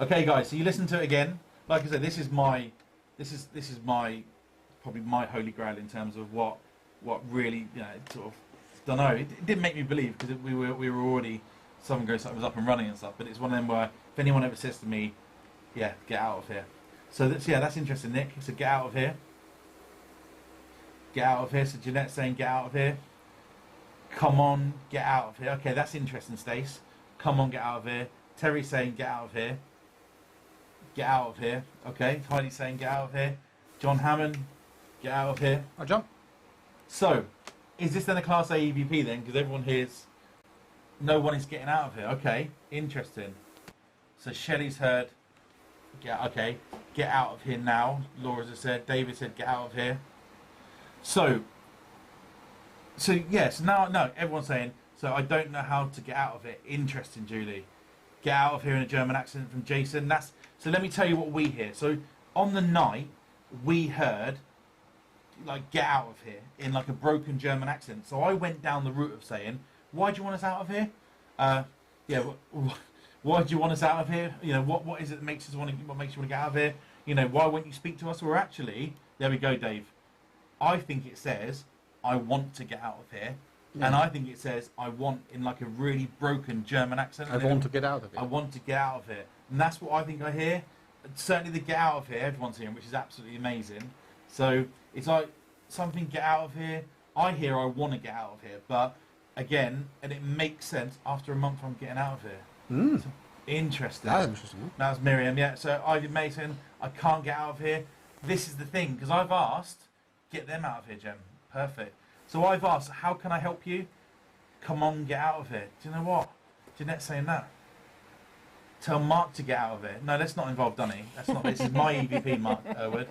Okay, guys. So you listen to it again. Like I said, this is my probably my holy grail in terms of what really sort of don't know. It didn't make me believe because we were already Southern Ghost was up and running and stuff. But it's one of them where if anyone ever says to me, "Yeah, get out of here," so that's interesting, Nick. So get out of here. Get out of here. So Jeanette's saying, "Get out of here." Come on, get out of here. Okay, that's interesting, Stace. Come on, get out of here. Terry's saying, "Get out of here." Get out of here. Okay, Heidi's saying, "Get out of here." John Hammond, get out of here. Hi, John. So, is this then a Class A EVP then? Because everyone hears no one is getting out of here. Okay, interesting. So Shelley's heard, get out of here now. Laura's has said, David said, get out of here. So yes, now everyone's saying, so I don't know how to get out of it. Interesting, Julie. Get out of here in a German accent from Jason. So let me tell you what we hear. So on the night, we heard like get out of here in like a broken German accent. So I went down the route of saying, why do you want us out of here? Why do you want us out of here? You know, what is it that makes you want to get out of here? You know, why won't you speak to us? Or actually, there we go, Dave. I think it says, I want to get out of here. Yeah. And I think it says, I want in like a really broken German accent. I want to get out of it. I want to get out of it. And that's what I think I hear. Certainly the get out of here, everyone's hearing, which is absolutely amazing. So it's like something get out of here. I hear I want to get out of here. But again, and it makes sense, after a month I'm getting out of here. So, interesting. That's interesting. That was Miriam, yeah. So Ivy Mason, I can't get out of here. This is the thing, because I've asked, get them out of here, Jem. Perfect. So I've asked, how can I help you? Come on, get out of here. Do you know what? Jeanette's saying that. Tell Mark to get out of here. No, let's not involve Dunny. That's not. This is my EVP, Mark Irwood.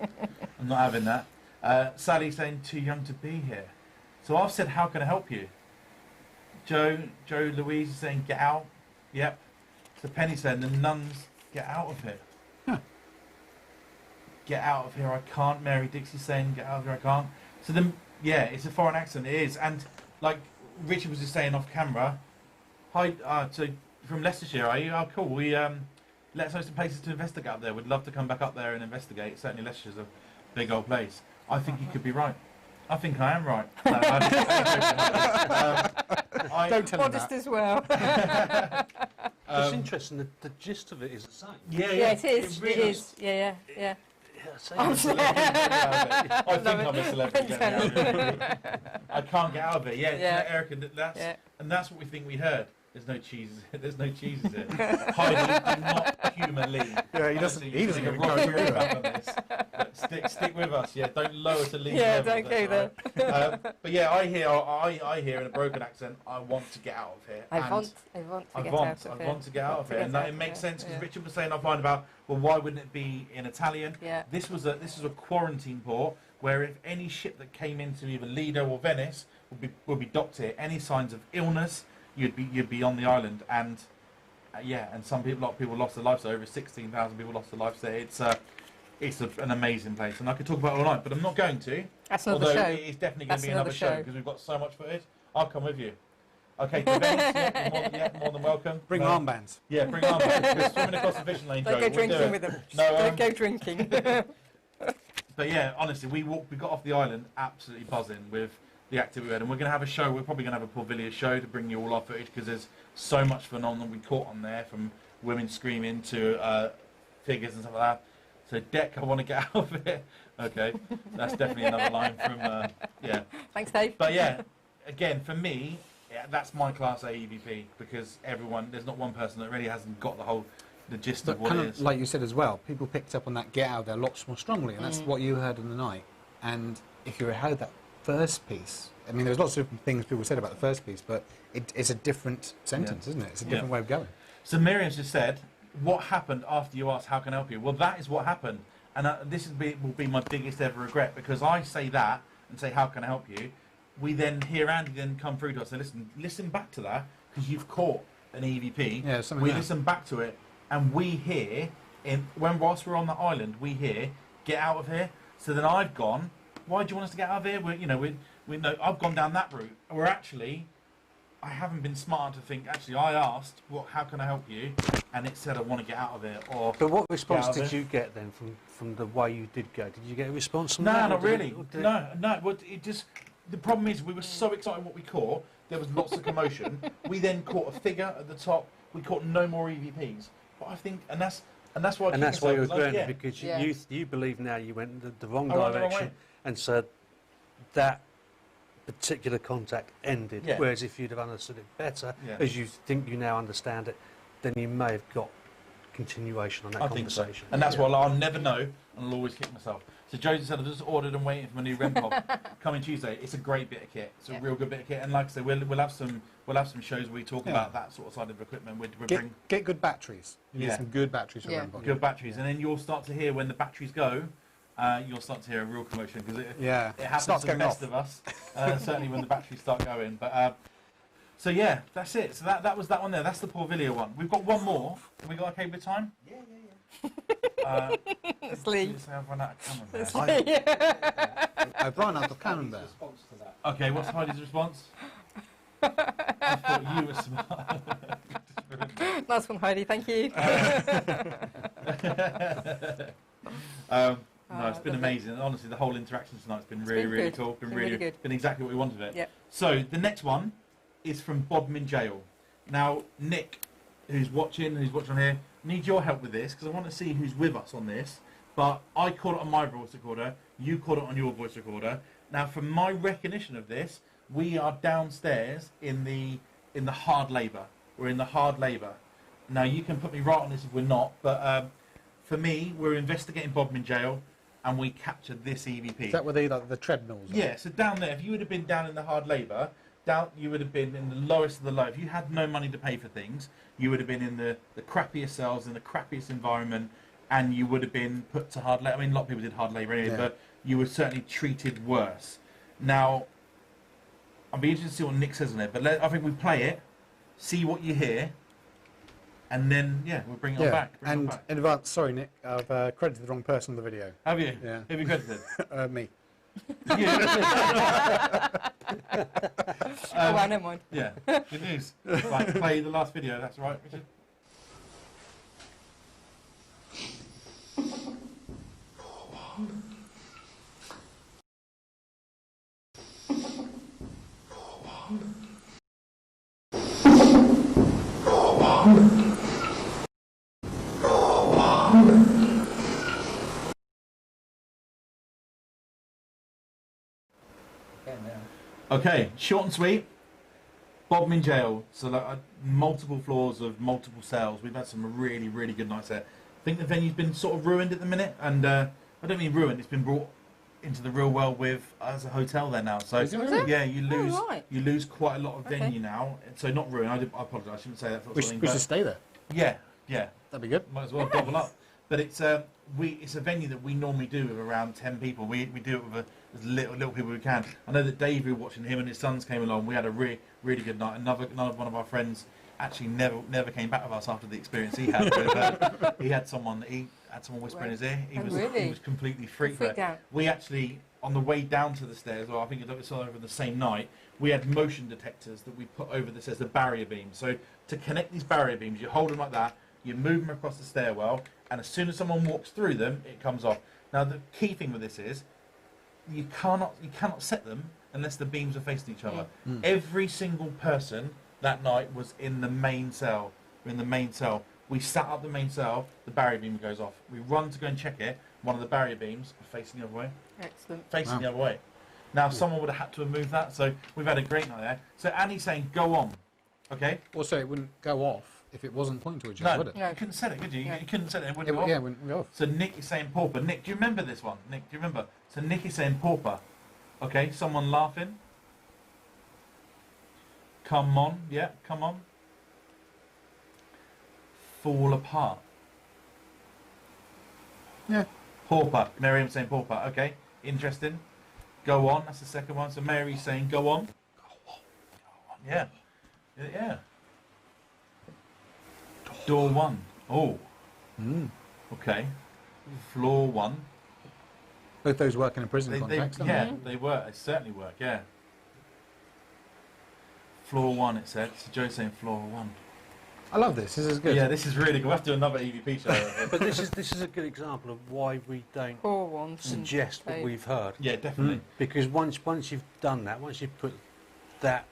I'm not having that. Sally's saying, too young to be here. So I've said, how can I help you? Joe Louise is saying, get out. Yep. So Penny's saying, the nuns, get out of here. Huh. Get out of here, I can't. Mary Dixie's saying, get out of here, I can't. So then, yeah, it's a foreign accent, it is. And like Richard was just saying off camera, hi, so from Leicestershire, are you? Oh, cool. We let us know some places to investigate up there. We'd love to come back up there and investigate. Certainly Leicestershire's a big old place. I think you could be right. I think I am right. No, Don't tell him Modest that. as well. It's interesting. The gist of it is the same. Yeah, Yeah, it is. really It is. Yeah. Yeah, I'm a celebrity. I think I'm a celebrity. I can't get out of it. Yeah, Yeah. Erica, that's Yeah. and that's what we think we heard. There's no cheeses. There's no cheeses here. Heidi, do not humour Lee. Yeah, he doesn't. He doesn't Take a even wrong go route through back that. on this. stick with us. Yeah, don't lower to leave. Yeah, level, don't go that's all right. But yeah, I hear in a broken accent, I want to get out of here. I And want to get out of here. I want to get out of here, and it makes sense because Richard was saying offline about, well, why wouldn't it be in Italian? Yeah. This was a quarantine port where if any ship that came into either Lido or Venice would be docked here. Any signs of illness, you'd be on the island, and a lot of people lost their lives. So over 16,000 people lost their lives there. It's an amazing place, and I could talk about it all night, but I'm not going to. That's another although show. it is definitely going to be another show show because we've got so much footage. I'll come with you. Okay, to Venice, you're more than welcome. Bring armbands. Yeah, bring armbands. We're swimming across the fishing lane. Don't go drinking with them. Don't go drinking. But yeah, honestly, we got off the island absolutely buzzing with the activity we had, and we're going to have a show. We're probably going to have a Porvillia show to bring you all our footage because there's so much phenomenon we caught on there, from women screaming to figures and stuff like that. So, Deck, I want to get out of it. Okay, that's definitely another line from yeah. Thanks, Dave. But yeah, again, for me, that's my class A EVP because there's not one person that really hasn't got the gist of what it is. Like you said as well, people picked up on that get out of there lots more strongly, and that's what you heard in the night. And if you heard that first piece, I mean, there's lots of things people said about the first piece, but it's a different sentence, isn't it? It's a different way of going. So Miriam's just said, what happened after you asked, how can I help you? Well, that is what happened. And this will be my biggest ever regret, because I say that and say, how can I help you? We then hear Andy then come through to us and say, listen back to that, because you've caught an EVP. Yeah, something we like listen back to it, and we hear, whilst we're on the island, we hear, get out of here. So then I've gone, why do you want us to get out of here? I've gone down that route. We're actually, I haven't been smart to think, actually, I asked, how can I help you? And it said, I want to get out of here. But what response did you get then from the way you did go? Did you get a response from that? No, not really. No. Well, the problem is we were so excited what we caught. There was lots of commotion. We then caught a figure at the top. We caught no more EVPs. But I think, and that's why. And that's why you were grounded, because you believe now you went the wrong direction, and so that particular contact ended. Yeah. Whereas if you'd have understood it better, as you think you now understand it, then you may have got continuation on that conversation. Think so. And that's why I'll never know, and I'll always kick myself. So Josie said, I've just ordered and waiting for my new REM pod coming Tuesday. It's a great bit of kit. It's a real good bit of kit. And like I said, we'll have some shows where we talk about that sort of side of equipment. Get good batteries. You need some good batteries for REM pod. Good batteries, and then you'll start to hear when the batteries go. You'll start to hear a real commotion because it happens to the best of us. Certainly when the batteries start going. But so yeah, that's it. So that was that one there. That's the Porvillia one. We've got one more. Have we got okay with time? Yeah. Let's leave. I've run out of camembert. I've run out of camembert. Okay, what's Heidi's response? I thought you were smart. Nice one, Heidi. Thank you. No, it's been amazing. Honestly, the whole interaction tonight's been really cool. Been really good. Been exactly what we wanted it. Yep. So the next one is from Bodmin Jail. Now, Nick, who's watching here, need your help with this because I want to see who's with us on this. But I caught it on my voice recorder. You caught it on your voice recorder. Now, from my recognition of this, we are downstairs in the hard labour. We're in the hard labour. Now, you can put me right on this if we're not, but for me, we're investigating Bodmin Jail, and we captured this EVP. Is that where the treadmills are? Yeah, so down there, if you would have been down in the hard labour, you would have been in the lowest of the low. If you had no money to pay for things, you would have been in the crappiest cells, in the crappiest environment, and you would have been put to hard labour. I mean, a lot of people did hard labour anyway, but you were certainly treated worse. Now, I'll be interested to see what Nick says on it, but I think we play it, see what you hear, and then, we'll bring it on back. In advance, sorry, Nick, I've credited the wrong person on the video. Have you? Yeah. Who have you credited? Me. Oh, well, never mind. Yeah, good news. Right, play the last video, that's all right, Richard? Okay, short and sweet. Bodmin Jail. So multiple floors of multiple cells. We've had some really good nights there. I think the venue's been sort of ruined at the minute, and I don't mean ruined. It's been brought into the real world with as a hotel there now. So Is it? yeah, you lose right. you lose quite a lot of Okay. venue now. So not ruined. I apologise. I shouldn't say that. We should stay there. Yeah, yeah. That'd be good. Might as well double up. But it's it's a venue that we normally do with around 10 people. We do it with as little people we can. I know that Dave, who watching him and his sons came along. We had a really good night. Another one of our friends actually never came back with us after the experience he had. He had someone whisper in his ear. He was completely freaked out. We actually, on the way down to the stairs, or I think it was over the same night, we had motion detectors that we put over the stairs, the barrier beams. So to connect these barrier beams, you hold them like that, you move them across the stairwell, and as soon as someone walks through them, it comes off. Now the key thing with this is you cannot set them unless the beams are facing each other. Every single person that night was in the main cell. We sat up the main cell, the barrier beam goes off. We run to go and check it. One of the barrier beams are facing the other way. Excellent. Facing the other way. Now someone would have had to have moved that, so we've had a great night there. So Annie's saying, go on. Okay? Also, it wouldn't go off if it wasn't pointing to each No, other, would it? No. you couldn't set it, could you? No. You couldn't set it. It wouldn't It go would, off. yeah, it wouldn't go off. So Nick is saying pauper. Nick, do you remember this one? Nick, do you remember? So Nick is saying pauper. Okay, someone laughing. Come on, yeah, come on. Fall apart. Yeah. Pauper. Miriam saying pauper. Okay, interesting. Go on. That's the second one. So Mary's saying go on. Go on. Yeah. Yeah. Door one. Oh. Okay. Floor one. Both those work in a prison context, don't yeah, they work. They certainly work. Yeah. Floor one. It said. So Joe's saying floor one. I love this. This is good. Yeah, this is really good. We'll have to do another EVP show. But this is a good example of why we don't Poor ones. suggest what we've heard. Yeah, definitely. Because once you've done that, once you've put that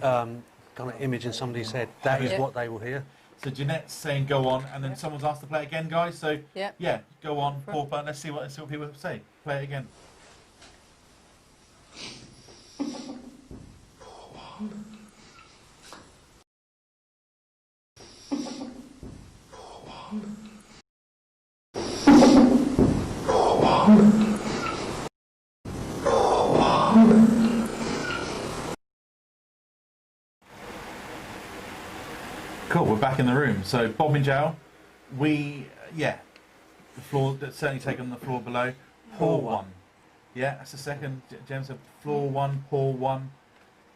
kind of image in somebody's head, that is Yeah. what they will hear. So Jeanette's saying go on, and then someone's asked to play it again, guys. So Yeah. go on, pauper. Let's see what people say. Play it again. Cool, we're back in the room. So Bob in jail. The floor that's certainly taken the floor below. Pour one. Yeah, that's the second. Jem said floor one, pour one.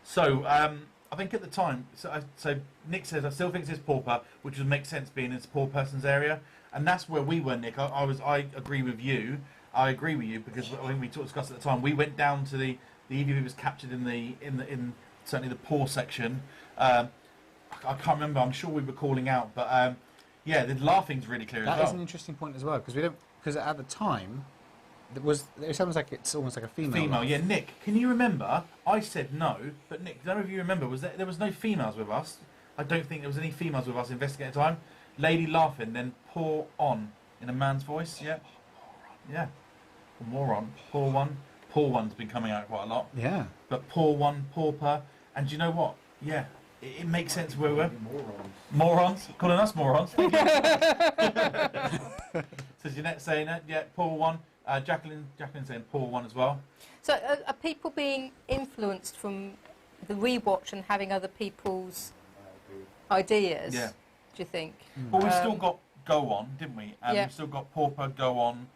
So I think at the time, so Nick says I still think it's pauper, which would make sense being it's a poor person's area, and that's where we were, Nick. I agree with you. I agree with you because when we discussed at the time, we went down to the EVP was captured in certainly the poor section. I can't remember. I'm sure we were calling out, but yeah, the laughing's really clear as well. That is an interesting point as well because at the time it sounds like it's almost like a female. Female, yeah. Nick, can you remember? I said no, but Nick, none of you remember. There was no females with us. I don't think there was any females with us investigating time. Lady laughing, then pour on in a man's voice. Yeah, yeah. Or moron, pour one. Pour one's been coming out quite a lot. Yeah. But pour one, pauper, and do you know what? Yeah. It makes sense where we're... Morons. Calling us morons. So Jeanette saying that, yeah, pour one. Jacqueline saying pour one as well. So are people being influenced from the rewatch and having other people's ideas, Yeah. do you think? Well, we've still got go on, didn't we? And Yeah. we've still got pauper, go on.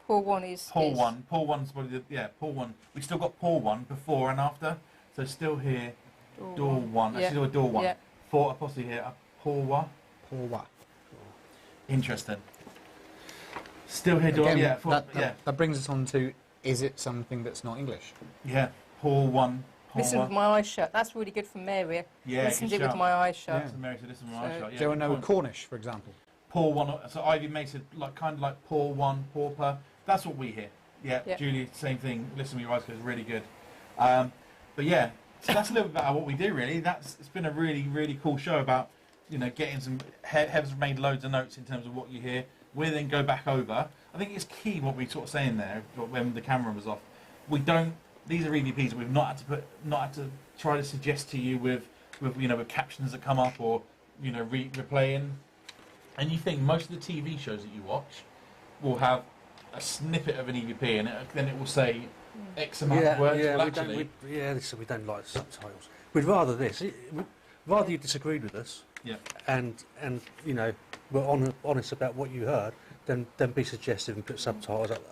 Poor one is... Pour one. Pour one's probably the... Yeah, pour one. We've still got pour one before and after. So still here... Door one. Actually, do a door one. Yeah. For apostrophe here. A pour Pour Interesting. Still here. Door. Again, Yeah. that brings us on to: is it something that's not English? Yeah. Pour one. Listen with my eyes shut. That's really good from Mary. Yeah. Listened to it with my eyes shut. Yeah. So Mary said, "Listen with my eyes shut." Yeah. Do you know Cornish, for example? Pour one. So Ivy May said, kind of like pour one, pauper. That's what we hear. Yeah. Julie, same thing. Listen with your eyes shut is really good. But yeah. So that's a little bit about what we do, really. It's been a really, really cool show about, getting some... Hev's made loads of notes in terms of what you hear. We then go back over. I think it's key what we sort of saying there when the camera was off. We don't... These are EVPs that we've not had to try to suggest to you with captions that come up or, replaying. And you think most of the TV shows that you watch will have a snippet of an EVP, and then it will say X amount of words. Well, actually, we don't like subtitles. We'd rather this. Rather you disagreed with us, yeah. and you know, were honest about what you heard, then be suggestive and put subtitles up.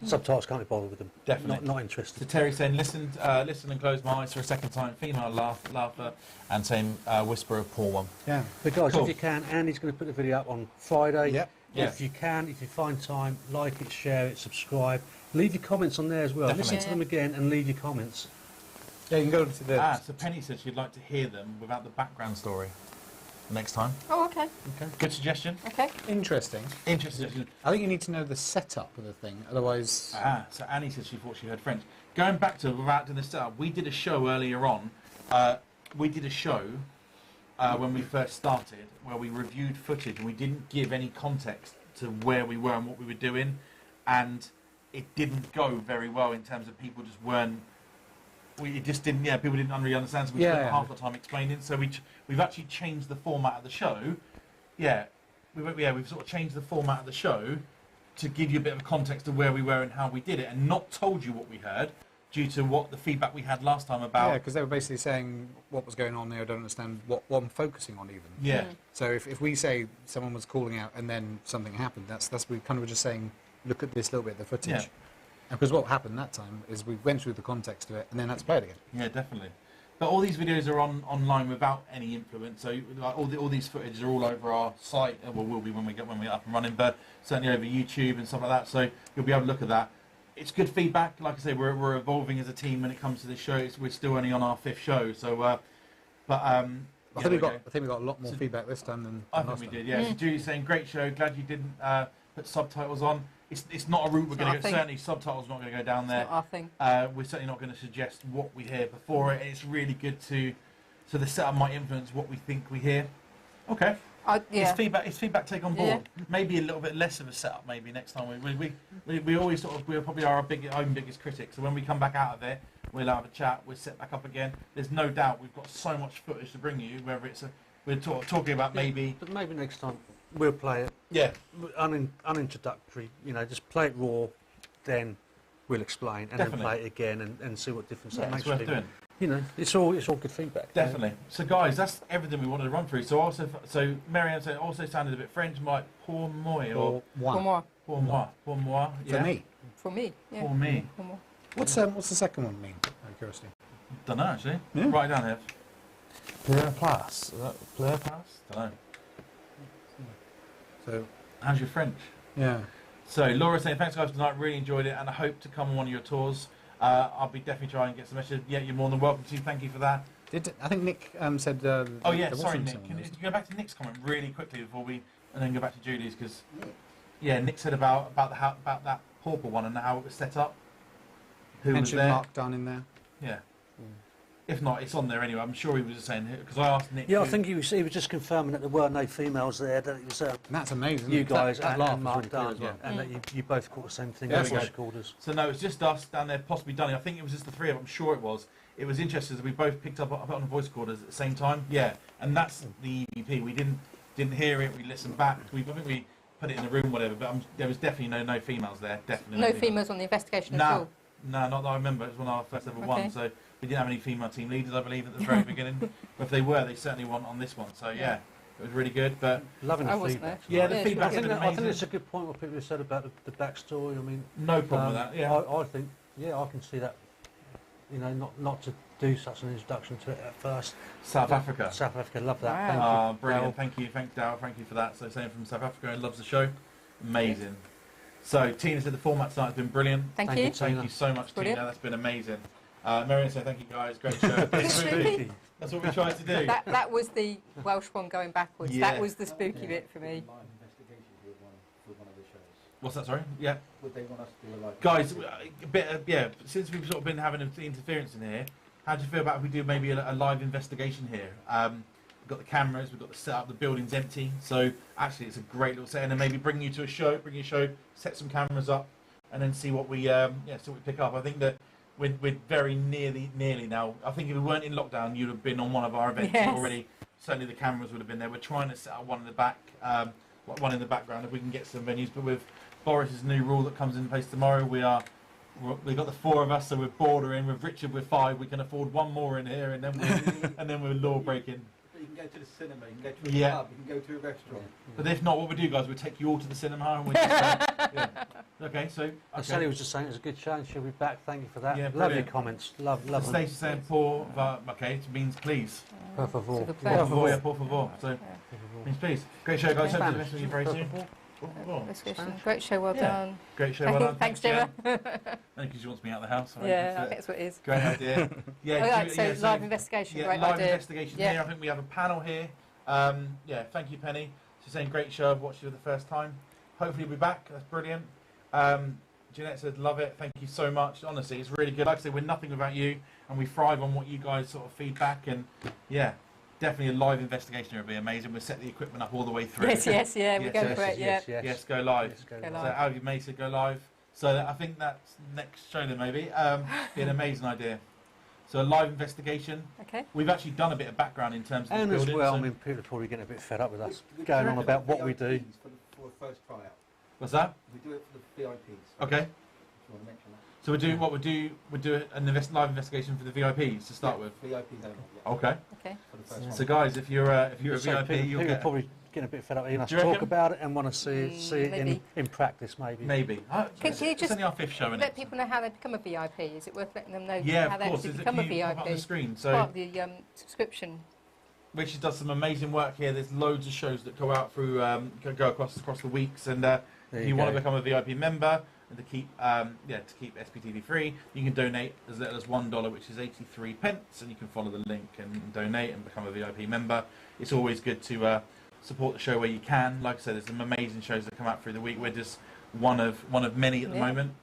Subtitles can't be bothered with them. Definitely not interested. So Terry saying, listen and close my eyes for a second time. Female laugher, and saying whisper a poor one. Yeah. But guys, Cool. if you can, Andy's going to put the video up on Friday. Yep. Yeah. If you can, if you find time, like it, share it, subscribe. Leave your comments on there as well. Definitely. Listen to them again and leave your comments. Yeah, you can go to the... So Penny said she'd like to hear them without the background story next time. Oh, okay. Good suggestion. Okay. Interesting. Interesting. I think you need to know the setup of the thing, otherwise... So Annie said she thought she heard French. Going back to without doing the setup, we did a show earlier on. We did a show when we first started where we reviewed footage and we didn't give any context to where we were and what we were doing, and it didn't go very well in terms of people just weren't. It just didn't. Yeah, people didn't really understand. So we spent half the time explaining. So we've actually changed the format of the show. Yeah, we've sort of changed the format of the show to give you a bit of a context of where we were and how we did it, and not told you what we heard due to what the feedback we had last time about. Yeah, because they were basically saying what was going on there. I don't understand what I'm focusing on even. Yeah. So if we say someone was calling out and then something happened, that's we kind of were just saying, look at this little bit of the footage. Yeah. And because what happened that time is we went through the context of it and then had to play it again. Yeah, definitely. But all these videos are online without any influence. So like, all these footage are all over our site. Well, will be when we get up and running, but certainly over YouTube and stuff like that. So you'll be able to look at that. It's good feedback. Like I say, we're evolving as a team when it comes to this show. We're still only on our 5th show. So, I think we got a lot more feedback this time than I think last we time. did. Yeah. So Julie's saying, great show. Glad you didn't put subtitles on. It's not a route we're going to go. Certainly, subtitles not going to go down there. It's not our thing. We're certainly not going to suggest what we hear before it. It's really good so the setup might influence what we think we hear. Okay. Yeah. It's feedback take on board. Yeah. Maybe a little bit less of a setup. Maybe next time we always we're probably our own biggest critic. So when we come back out of it, we'll have a chat. We'll set back up again. There's no doubt we've got so much footage to bring you. Whether it's we're talking about maybe. But maybe next time we'll play it. Yeah. Unintroductory. You know, just play it raw, then we'll explain and then play it again and see what difference that makes. It's worth doing. You know, it's all good feedback. Definitely. You know? So guys, that's everything we wanted to run through. So Marianne said also sounded a bit French, like pour moi or For more. pour moi. Yeah. For me. For me. Yeah. Pour me. For more. What's the second one mean? Out of curiosity. Don't know actually. Yeah. Write it down here. Pleur place. Pleur place? Don't know. So How's your French? yeah. So Laura saying thanks guys for tonight, really enjoyed it, and I hope to come on one of your tours. I'll be definitely trying and get some messages. Yeah, you're more than welcome to. Thank you for that. I think Nick said? Oh yeah, there sorry wasn't Nick. someone Can else. you go back to Nick's comment really quickly before we, and then go back to Julie's, because yeah, Nick said about that pauper one and how it was set up. Who was Mentioned there? Mark down in there. Yeah. If not, it's on there anyway. I'm sure he was just saying, because I asked Nick. Yeah, I think he was just confirming that there were no females there. That it was And that's amazing. you guys that and laugh was Mark really cool Dunn, as well. and that you both caught the same thing. Yeah, That's that's what called us. So no, it's just us down there, possibly Dunny. I think it was just the three of them. I'm sure it was. It was interesting that we both picked up on the voice recorders at the same time. Yeah, and that's the EVP. We didn't hear it. We listened back. I think we put it in the room, whatever. But there was definitely no females there. Definitely No females on the investigation at No, all. no, not that I remember. It was one of our first ever Okay. ones. So we didn't have any female team leaders, I believe, at the very beginning. But if they were, they certainly weren't on this one. So yeah, it was really good. But Loving I the wasn't feedback. yeah, the Yeah, feedback's I been think amazing. it's a good point what people have said about the backstory. I mean, No problem with that. Yeah. I think, I can see that. You know, not to do such an introduction to it at first. South Africa. South Africa, love that. Wow. Thank Ah, you. brilliant. Well, Thank you, Darryl. Thank you for that. So saying from South Africa and loves the show. Amazing. So Tina said the format tonight has been brilliant. Thank Thank you. you. Thank you so much, Brilliant. Tina. That's been amazing. Marion said thank you guys. Great show. Spooky. That's what we tried to do. That was the Welsh one going backwards. Yeah. That was the spooky bit for me. Live investigation for one of the shows. What's that? Sorry. Yeah. Would they want us to do a live Guys, a bit since we've sort of been having the interference in here, how do you feel about if we do maybe a live investigation here? We've got the cameras, we've got the setup, the building's empty, so actually it's a great little set, and then maybe bring you to a show, set some cameras up, and then see what we see what we pick up. I think that we're very nearly now. I think if we weren't in lockdown, you'd have been on one of our events Yes. already. Certainly the cameras would have been there. We're trying to set up one in the back, one in the background if we can get some venues, but with Boris's new rule that comes in place tomorrow. We've got the 4 of us, so we're bordering. With Richard, we're 5. We can afford 1 more in here, and then we're law breaking. You can go to the cinema, you can go to a Yeah. pub, you can go to a restaurant. But if not, what we do, guys, we'll take you all to the cinema, and we just yeah. Okay. So Sally was just saying it was a good show and she'll be back. Thank you for that. Yeah, Lovely brilliant. comments. Love them. Stacey saying por, okay, it means please. Per favor. Super Por favor, yeah, pleasure. por favor. So means please. Great show, guys. Hope to meet you very soon. Por favor. Discussion. Great show, well Yeah. done. Great show, well done. Thanks, Gemma. Jen. Only because she wants me out of the house. Yeah, I think that's what it is. Great idea. Yeah, Oh, right, so yeah, live investigation, Yeah, great live idea. investigation Yeah. here. I think we have a panel here. Yeah, thank you, Penny. She's saying great show. I've watched it for the first time. Hopefully, we'll be back. That's brilliant. Jeanette said, love it. Thank you so much. Honestly, it's really good. Like I said, we're nothing without you, and we thrive on what you guys sort of feedback. And yeah, definitely a live investigation would be amazing. We'll set the equipment up all the way through. Yes, yeah, we're Yes, going yes, for it, yes, yeah. Yes, go live. Yes, go Go live. So live. Algie May said go live. So I think that's next show then maybe. Be an amazing idea. So a live investigation. Okay. We've actually done a bit of background in terms of And this as building. well, so- I mean, people are probably getting a bit fed up with us We going do on it about for what we do. VIPs for the first tryout. What's that? We do it for the VIPs. Okay. If you want to mention that. So we do an live investigation for the VIPs to start with. VIPs only, yeah. Okay. Okay. For the first Yeah. one. So guys, if you're a So VIP, people, you'll people are get probably getting a bit fed up hearing us Do you talk reckon? about it and want to see it maybe. in practice, maybe. maybe. Can you it's just only our 5th show, let innit? people know how they become a VIP? Is it worth letting them know Yeah, how of they course. actually Is it become a you pop up on the VIP? screen? Part So of the subscription. Richard does some amazing work here. There's loads of shows that go out through, go across the weeks, and if There you you want to go. become a VIP member and to keep SPTV free, you can donate as little as $1, which is 83 pence, and you can follow the link and donate and become a VIP member. It's always good to support the show where you can. Like I said, there's some amazing shows that come out through the week. We're just one of many at the Yeah. moment.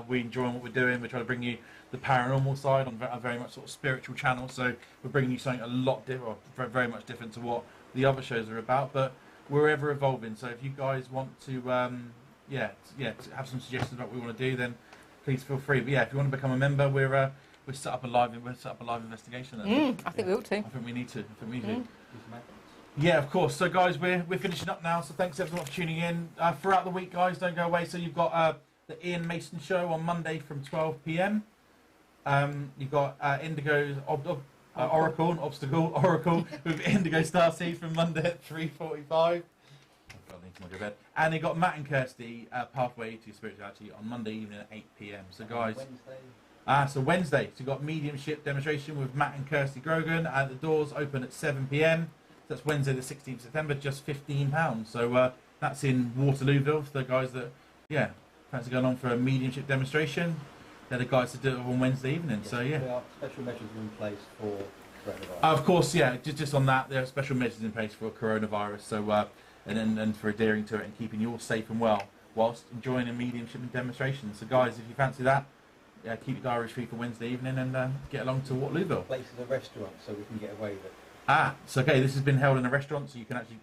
We enjoy what we're doing. We're trying to bring you the paranormal side on a very much sort of spiritual channel. So we're bringing you something a lot different, or very much different to what the other shows are about. But we're ever evolving. So if you guys want to, to have some suggestions about what we want to do, then please feel free. But yeah, if you want to become a member, we're set up a live investigation. I think we ought to. I think we need to. Use the magnets. Yeah, of course. So, guys, we're finishing up now. So, thanks everyone for tuning in. Throughout the week, guys, don't go away. So, you've got the Ian Mason show on Monday from 12 p.m. You've got Indigo's Oracle with Indigo Starseed from Monday at 3:45. God, I need to go to bed. And you got Matt and Kirsty Pathway to Spirituality on Monday evening at 8 p.m. So, guys. Wednesday. So Wednesday, so you've got mediumship demonstration with Matt and Kirsty Grogan. The doors open at 7 p.m. So that's Wednesday the 16th of September, just £15. So that's in Waterlooville for the guys that, fancy going on for a mediumship demonstration. They're the guys to do it on Wednesday evening. Yes, So yeah. there are special measures in place for coronavirus. Of course, yeah. Just on that, there are special measures in place for coronavirus. So and for adhering to it and keeping you all safe and well whilst enjoying a mediumship and demonstration. So guys, if you fancy that. Yeah, keep your diaries free for Wednesday evening and get along to Waterlooville. Place is a restaurant, so we can get away with it. So okay, this has been held in a restaurant, so you can actually,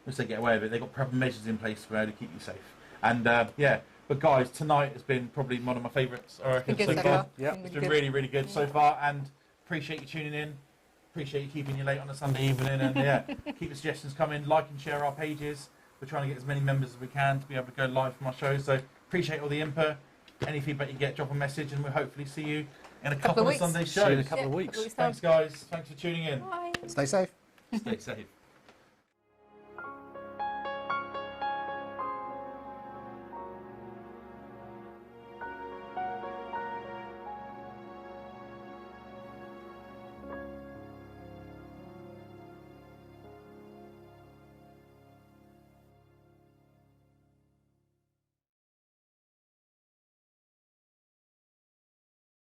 let's say, get away with it. They've got proper measures in place for to keep you safe. And but guys, tonight has been probably one of my favourites. I reckon Been so good so far. far. Yeah. Been It's good. been really, really good so far, and appreciate you tuning in. Appreciate you keeping you late on a Sunday evening, and keep the suggestions coming. Like and share our pages. We're trying to get as many members as we can to be able to go live from our shows. So appreciate all the input. Any feedback you get, drop a message, and we'll hopefully see you in a couple of weeks. Sunday See you in a shows. couple of Yeah, weeks. couple of weeks' Thanks, guys. Thanks for tuning in. Bye. Stay safe. Stay safe.